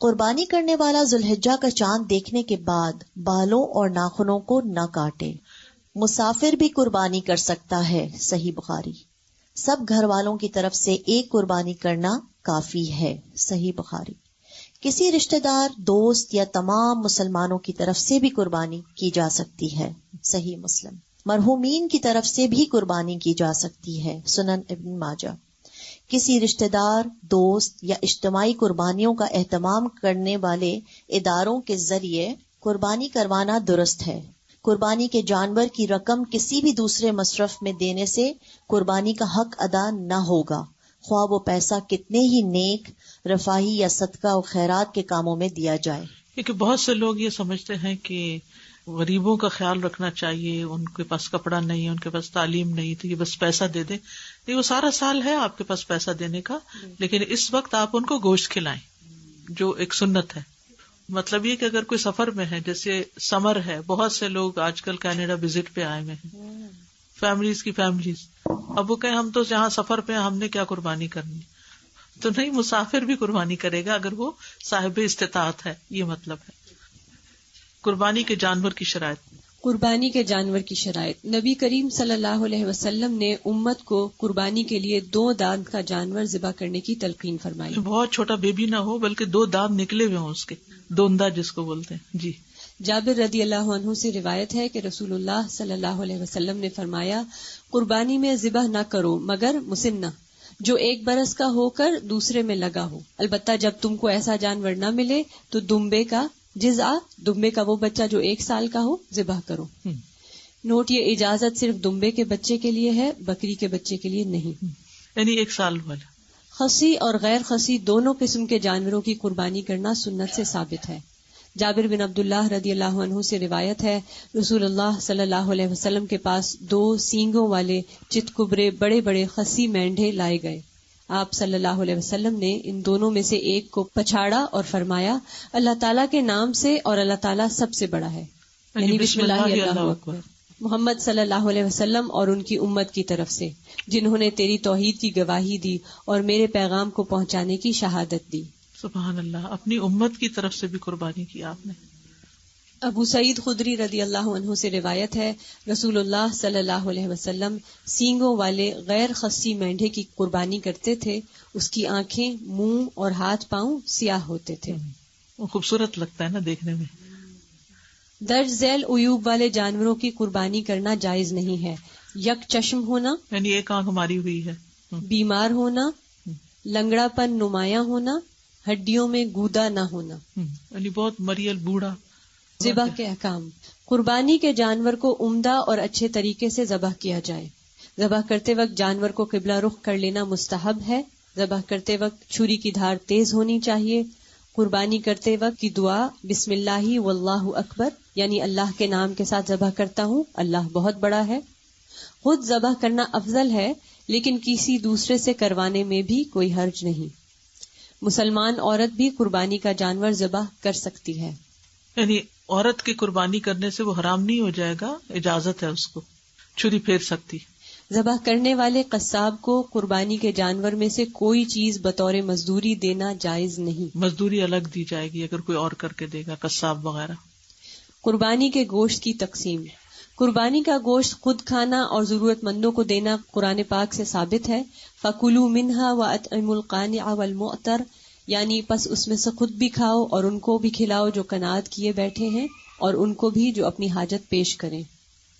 قربانی کرنے والا ذوالحجہ کا چاند دیکھنے کے بعد بالوں اور ناخنوں کو نہ کاٹے. مسافر بھی قربانی کر سکتا ہے. صحیح بخاری. سب گھر والوں کی طرف سے ایک قربانی کرنا کافی ہے. صحیح بخاری. کسی رشتہ دار، دوست یا تمام مسلمانوں کی طرف سے بھی قربانی کی جا سکتی ہے. صحیح مسلم. مرحومین کی طرف سے بھی قربانی کی جا سکتی ہے. سنن ابن ماجہ. کسی رشتہ دار، دوست یا اجتماعی قربانیوں کا اہتمام کرنے والے اداروں کے ذریعے قربانی کروانا درست ہے. قربانی کے جانور کی رقم کسی بھی دوسرے مصرف میں دینے سے قربانی کا حق ادا نہ ہوگا، خواہ وہ پیسہ کتنے ہی نیک، رفاہی یا صدقہ و خیرات کے کاموں میں دیا جائے. کیونکہ بہت سے لوگ یہ سمجھتے ہیں کہ غریبوں کا خیال رکھنا چاہیے، ان کے پاس کپڑا نہیں، ان کے پاس تعلیم نہیں، تو یہ بس پیسہ دے دیں. نہیں، وہ سارا سال ہے آپ کے پاس پیسہ دینے کا، لیکن اس وقت آپ ان کو گوشت کھلائیں، جو ایک سنت ہے. مطلب یہ کہ اگر کوئی سفر میں ہے، جیسے سمر ہے، بہت سے لوگ آج کل کینیڈا وزٹ پہ آئے ہوئے ہیں، فیملیز کی فیملیز. اب وہ کہیں ہم تو جہاں سفر پہ ہیں، ہم نے کیا قربانی کرنی؟ تو نہیں، مسافر بھی قربانی کرے گا اگر وہ صاحب استطاعت ہے. یہ مطلب ہے. قربانی کے جانور کی شرائط. قربانی کے جانور کی شرائط. نبی کریم صلی اللہ علیہ وسلم نے امت کو قربانی کے لیے 2 دانت کا جانور ذبح کرنے کی تلقین فرمائی. بہت چھوٹا بیبی نہ ہو بلکہ 2 دانت نکلے ہوئے ہوں اس کے، دوندا جس کو بولتے ہیں. جی. جابر رضی اللہ عنہ سے روایت ہے کہ رسول اللہ صلی اللہ علیہ وسلم نے فرمایا، قربانی میں ذبح نہ کرو مگر مسنہ، جو 1 برس کا ہو کر دوسرے میں لگا ہو. البتہ جب تم کو ایسا جانور نہ ملے تو دمبے کا جزء، دمبے کا وہ بچہ جو 1 سال کا ہو، ذبح کرو. نوٹ، یہ اجازت صرف دمبے کے بچے کے لیے ہے، بکری کے بچے کے لیے نہیں. یعنی 1 سال والا. خصی اور غیر خصی دونوں قسم کے جانوروں کی قربانی کرنا سنت سے ثابت ہے. جابر بن عبداللہ رضی اللہ عنہ سے روایت ہے، رسول اللہ صلی اللہ علیہ وسلم کے پاس 2 سینگوں والے چتکبرے بڑے بڑے خصی مینڈھے لائے گئے. آپ صلی اللہ علیہ وسلم نے ان دونوں میں سے ایک کو پچھاڑا اور فرمایا، اللہ تعالیٰ کے نام سے، اور اللہ تعالیٰ سب سے بڑا ہے. یعنی بسم اللہ اللہ اکبر. محمد صلی اللہ علیہ وسلم اور ان کی امت کی طرف سے، جنہوں نے تیری توحید کی گواہی دی اور میرے پیغام کو پہنچانے کی شہادت دی۔ سبحان اللہ، اپنی امت کی طرف سے بھی قربانی کی آپ نے۔ ابو سعید خدری رضی اللہ عنہ سے روایت ہے، رسول اللہ صلی اللہ علیہ وسلم سینگوں والے غیر خصی مینڈھے کی قربانی کرتے تھے، اس کی آنکھیں، منہ اور ہاتھ پاؤں سیاہ ہوتے تھے۔ وہ خوبصورت لگتا ہے نا دیکھنے میں۔ درج ذیل عیوب والے جانوروں کی قربانی کرنا جائز نہیں ہے، یک چشم ہونا یعنی ایک آنکھ ہماری ہوئی ہے، بیمار ہونا، لنگڑا پن نمایاں ہونا، ہڈیوں میں گودا نہ ہونا، یعنی بہت مریل بوڑھا۔ ذبح کے احکام، قربانی کے جانور کو عمدہ اور اچھے طریقے سے ذبح کیا جائے۔ ذبح کرتے وقت جانور کو قبلہ رخ کر لینا مستحب ہے۔ ذبح کرتے وقت چھری کی دھار تیز ہونی چاہیے۔ قربانی کرتے وقت کی دعا بسم اللہ واللہ اکبر، یعنی اللہ کے نام کے ساتھ ذبح کرتا ہوں، اللہ بہت بڑا ہے۔ خود ذبح کرنا افضل ہے، لیکن کسی دوسرے سے کروانے میں بھی کوئی حرج نہیں۔ مسلمان عورت بھی قربانی کا جانور ذبح کر سکتی ہے، یعنی عورت کی قربانی کرنے سے وہ حرام نہیں ہو جائے گا، اجازت ہے اس کو، چھری پھیر سکتی۔ ذبح کرنے والے قصاب کو قربانی کے جانور میں سے کوئی چیز بطور مزدوری دینا جائز نہیں۔ مزدوری الگ دی جائے گی اگر کوئی اور کر کے دے گا، قصاب وغیرہ۔ قربانی کے گوشت کی تقسیم، قربانی کا گوشت خود کھانا اور ضرورت مندوں کو دینا قرآن پاک سے ثابت ہے۔ فَكُلُوا مِنْهَا وَأَطْعِمُوا الْقَانِعَ وَالْمُعْتَرَ، یعنی پس اس میں سے خود بھی کھاؤ اور ان کو بھی کھلاؤ جو قناعت کیے بیٹھے ہیں، اور ان کو بھی جو اپنی حاجت پیش کریں۔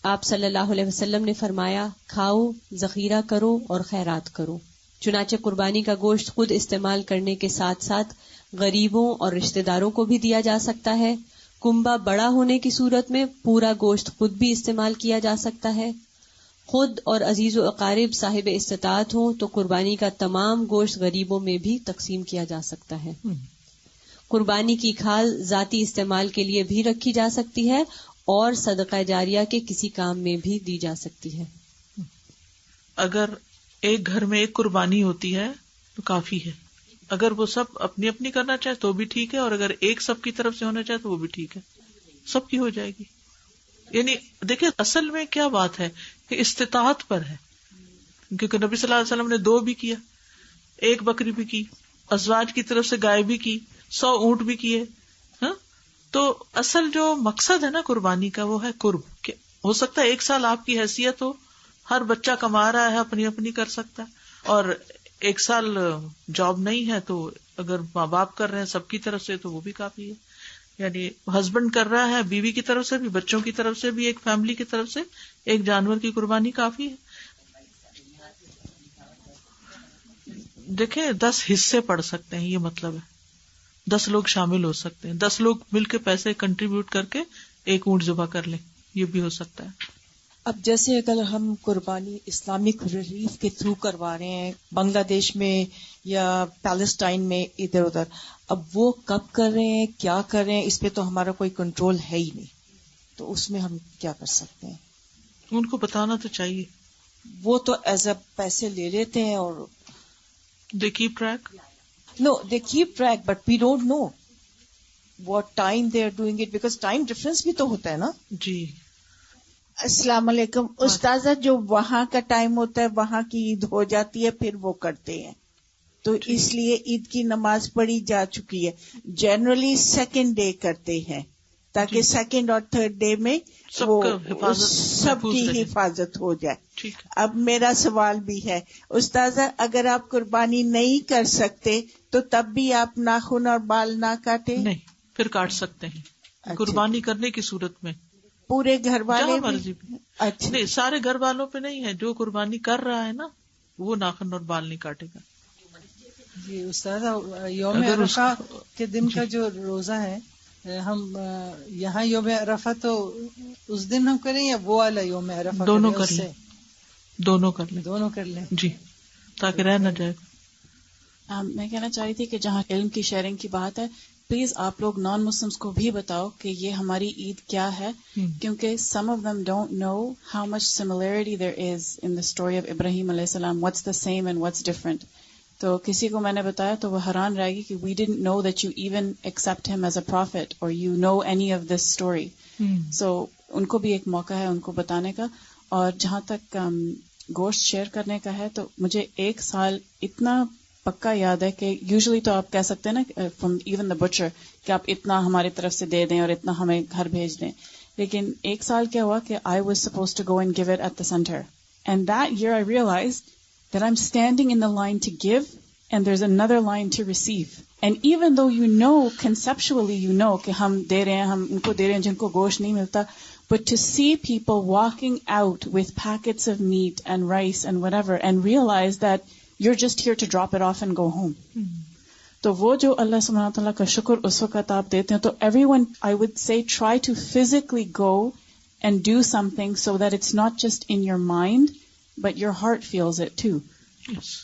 آپ صلی اللہ علیہ وسلم نے فرمایا، کھاؤ، ذخیرہ کرو اور خیرات کرو۔ چنانچہ قربانی کا گوشت خود استعمال کرنے کے ساتھ ساتھ غریبوں اور رشتہ داروں کو بھی دیا جا سکتا ہے۔ کنبہ بڑا ہونے کی صورت میں پورا گوشت خود بھی استعمال کیا جا سکتا ہے۔ خود اور عزیز و اقارب صاحب استطاعت ہوں تو قربانی کا تمام گوشت غریبوں میں بھی تقسیم کیا جا سکتا ہے۔ قربانی کی کھال ذاتی استعمال کے لیے بھی رکھی جا سکتی ہے اور صدقہ جاریہ کے کسی کام میں بھی دی جا سکتی ہے۔ اگر ایک گھر میں ایک قربانی ہوتی ہے تو کافی ہے، اگر وہ سب اپنی اپنی کرنا چاہے تو بھی ٹھیک ہے، اور اگر ایک سب کی طرف سے ہونا چاہے تو وہ بھی ٹھیک ہے، سب کی ہو جائے گی۔ یعنی دیکھیں اصل میں کیا بات ہے کہ استطاعت پر ہے، کیونکہ نبی صلی اللہ علیہ وسلم نے 2 بھی کیا، 1 بکری بھی کی، ازواج کی طرف سے گائے بھی کی، 100 اونٹ بھی کیے۔ تو اصل جو مقصد ہے نا قربانی کا وہ ہے قرب، کہ ہو سکتا ہے 1 سال آپ کی حیثیت ہو، ہر بچہ کما رہا ہے، اپنی اپنی کر سکتا ہے، اور 1 سال جاب نہیں ہے تو اگر ماں باپ کر رہے ہیں سب کی طرف سے تو وہ بھی کافی ہے۔ یعنی ہسبینڈ کر رہا ہے، بیوی کی طرف سے بھی، بچوں کی طرف سے بھی، ایک فیملی کی طرف سے ایک جانور کی قربانی کافی ہے۔ دیکھیں 10 حصے پڑ سکتے ہیں، یہ مطلب ہے 10 لوگ شامل ہو سکتے ہیں، 10 لوگ مل کے پیسے کنٹریبیوٹ کر کے 1 اونٹ ذبح کر لیں، یہ بھی ہو سکتا ہے۔ اب جیسے اگر ہم قربانی اسلامک ریلیف کے تھرو کروا رہے ہیں بنگلہ دیش میں یا پیلسٹائن میں ادھر ادھر، اب وہ کب کر رہے ہیں، کیا کر رہے ہیں، اس پہ تو ہمارا کوئی کنٹرول ہے ہی نہیں، تو اس میں ہم کیا کر سکتے ہیں؟ ان کو بتانا تو چاہیے، وہ تو ایز اے پیسے لے لیتے ہیں اور they keep track. No, they keep track, but we don't know what time they are doing it, because time difference بھی تو ہوتا ہے نا۔ جی السلام علیکم استاذہ، جو وہاں کا ٹائم ہوتا ہے وہاں کی عید ہو جاتی ہے پھر وہ کرتے ہیں، تو اس لیے عید کی نماز پڑھی جا چکی ہے۔ جنرلی 2nd ڈے کرتے ہیں تاکہ 2nd اور 3rd ڈے میں سب کی حفاظت ہو جائے۔ اب میرا سوال بھی ہے استاذہ، اگر آپ قربانی نہیں کر سکتے تو تب بھی آپ ناخن اور بال نہ کاٹیں؟ نہیں، پھر کاٹ سکتے ہیں قربانی کرنے کی صورت میں، پورے گھر والے مرضی بھی۔ اچھا نہیں، سارے گھر والوں پہ نہیں ہے، جو قربانی کر رہا ہے نا وہ ناخن اور بال نہیں کاٹے گا۔ جی استاذہ، یوم عرفہ کے دن کا جو روزہ ہے، ہم یہاں یوم عرفہ تو اس دن ہم کریں یا وہ والا یوم عرفہ؟ دونوں کر لیں، دونوں کر لیں جی، تاکہ رہ نہ جائے۔ میں کہنا چاہ رہی تھی کہ جہاں علم کی شیئرنگ کی بات ہے، پلیز آپ لوگ نان مسلمس کو بھی بتاؤ کہ یہ ہماری عید کیا ہے، کیونکہ some of them don't know how much similarity there is in the story of Ibrahim علیہ السلام، what's the same and what's different. تو کسی کو میں نے بتایا تو وہ حیران رہے گی کہ we didn't know that you even accept him as a prophet اور you know any of this story. So ان کو بھی ایک موقع ہے ان کو بتانے کا. اور جہاں تک گوشت شیئر کرنے کا ہے تو مجھے 1 سال اتنا پکا یاد ہے کہ یوزلی تو آپ کہہ سکتے ہیں نا فرام ایون دا بچر کہ آپ اتنا ہماری طرف سے دے دیں اور اتنا ہمیں گھر بھیج دیں. لیکن 1 سال کیا ہوا کہ I was suppose to go and give it at the centre and that year I realise that I am standing in the line to give and there is another line to receive. And even though you know, conceptually you know کہ ہم دے رہے ہیں, ہم ان کو دے رہے ہیں جن کو گوشت نہیں ملتا, but to see people walking out with packets of meat and rice and whatever and realize that you're just here to drop it off and go home. تو وہ جو اللہ سبحانہ تعالیٰ کا شکر اس وقت آپ دیتے ہیں, تو everyone, I would say, try to physically go and do something so that it's not just in your mind, but your heart feels it too. Yes.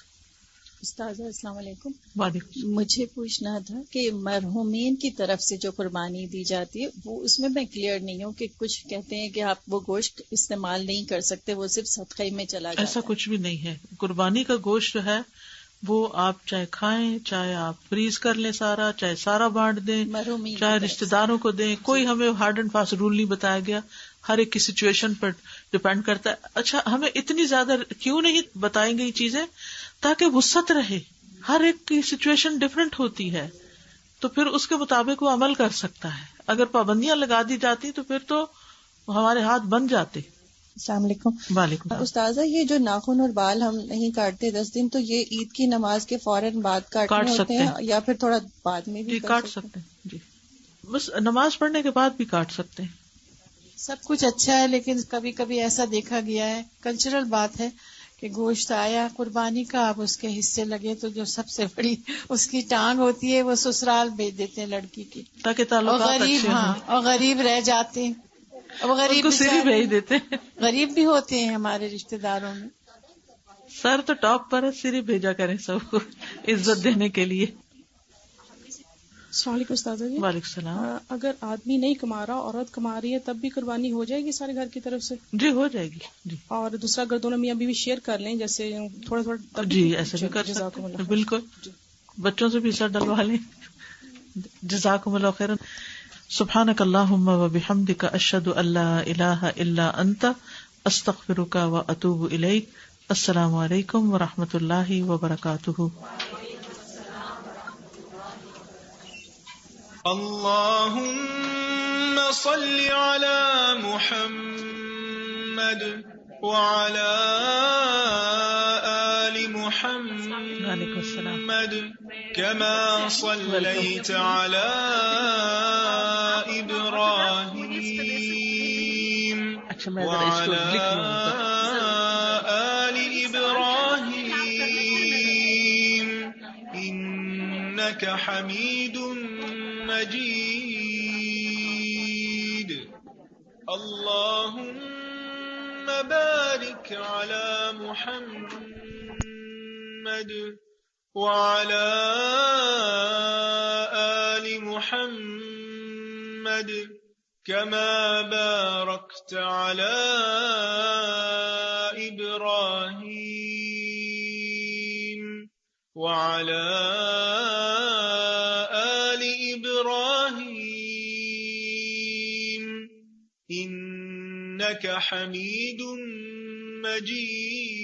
استاذہ السلام علیکم. وعلیکم. مجھے پوچھنا تھا کہ مرحومین کی طرف سے جو قربانی دی جاتی ہے وہ اس میں میں کلیئر نہیں ہوں کہ کچھ کہتے ہیں کہ آپ وہ گوشت استعمال نہیں کر سکتے, وہ صرف صدقے میں چلا جاتا ہے. ایسا کچھ بھی نہیں ہے. قربانی کا گوشت جو ہے وہ آپ چاہے کھائیں, چاہے آپ فریز کر لیں سارا, چاہے سارا بانٹ دیں, چاہے رشتے داروں کو دیں, کوئی ہمیں ہارڈ اینڈ فاسٹ رول نہیں بتایا گیا, ہر ایک کی سچویشن پر ڈپینڈ کرتا ہے. اچھا, ہمیں اتنی زیادہ کیوں نہیں بتائیں گئی چیزیں تاکہ وسعت رہے, ہر ایک کی سچویشن ڈفرینٹ ہوتی ہے تو پھر اس کے مطابق وہ عمل کر سکتا ہے. اگر پابندیاں لگا دی جاتی تو پھر تو ہمارے ہاتھ بن جاتے. السلام علیکم. وعلیکم. استاذہ, یہ جو ناخن اور بال ہم نہیں کاٹتے 10 دن, تو یہ عید کی نماز کے فوراً بعد کاٹنے ہوتے ہیں یا پھر تھوڑا بعد میں بھی کاٹ سکتے ہیں؟ جی, بس نماز پڑھنے کے بعد بھی کاٹ سکتے ہیں. سب کچھ اچھا ہے, لیکن کبھی کبھی ایسا دیکھا گیا ہے, کلچرل بات ہے کہ گوشت آیا قربانی کا, آپ اس کے حصے لگے تو جو سب سے بڑی اس کی ٹانگ ہوتی ہے وہ سسرال بھیج دیتے ہیں لڑکی کی, تاکہ تعلقات اچھے ہوں. ہاں, اور غریب رہ جاتے ہیں, اب غریب کو سری بھیج دیتے ہیں. غریب بھی ہوتے ہیں ہمارے رشتے داروں میں. سر تو ٹاپ پر ہے, سری بھیجا کریں سب کو عزت دینے کے لیے. السلام علیکم استاذہ جی. وعلیکم السلام. اگر آدمی نہیں کما رہا, عورت کما رہی ہے, تب بھی قربانی ہو جائے گی سارے گھر کی طرف سے؟ جی ہو جائے گی. جی. اور دوسرا اگر دونوں میاں بیوی شیئر کر لیں جیسے تھوڑا تھوڑا, جی ایسے بھی کر سکتے ہیں بالکل. بچوں سے بھی حصہ ڈلوا لیں. جزاکم اللہ خیرا. سبحانک اللہم و بحمدک, اشہد ان لا الہ الا انت, استغفرک و اتوب الیک. السلام علیکم و رحمۃ اللہ وبرکاتہ. اللهم صل على محمد وعلى آل محمد كما صليت على إبراهيم وعلى آل إبراهيم إنك حميد مجيد. اللهم بارك على محمد وعلى آل محمد كما باركت على إبراهيم وعلى إنك حميد مجيد.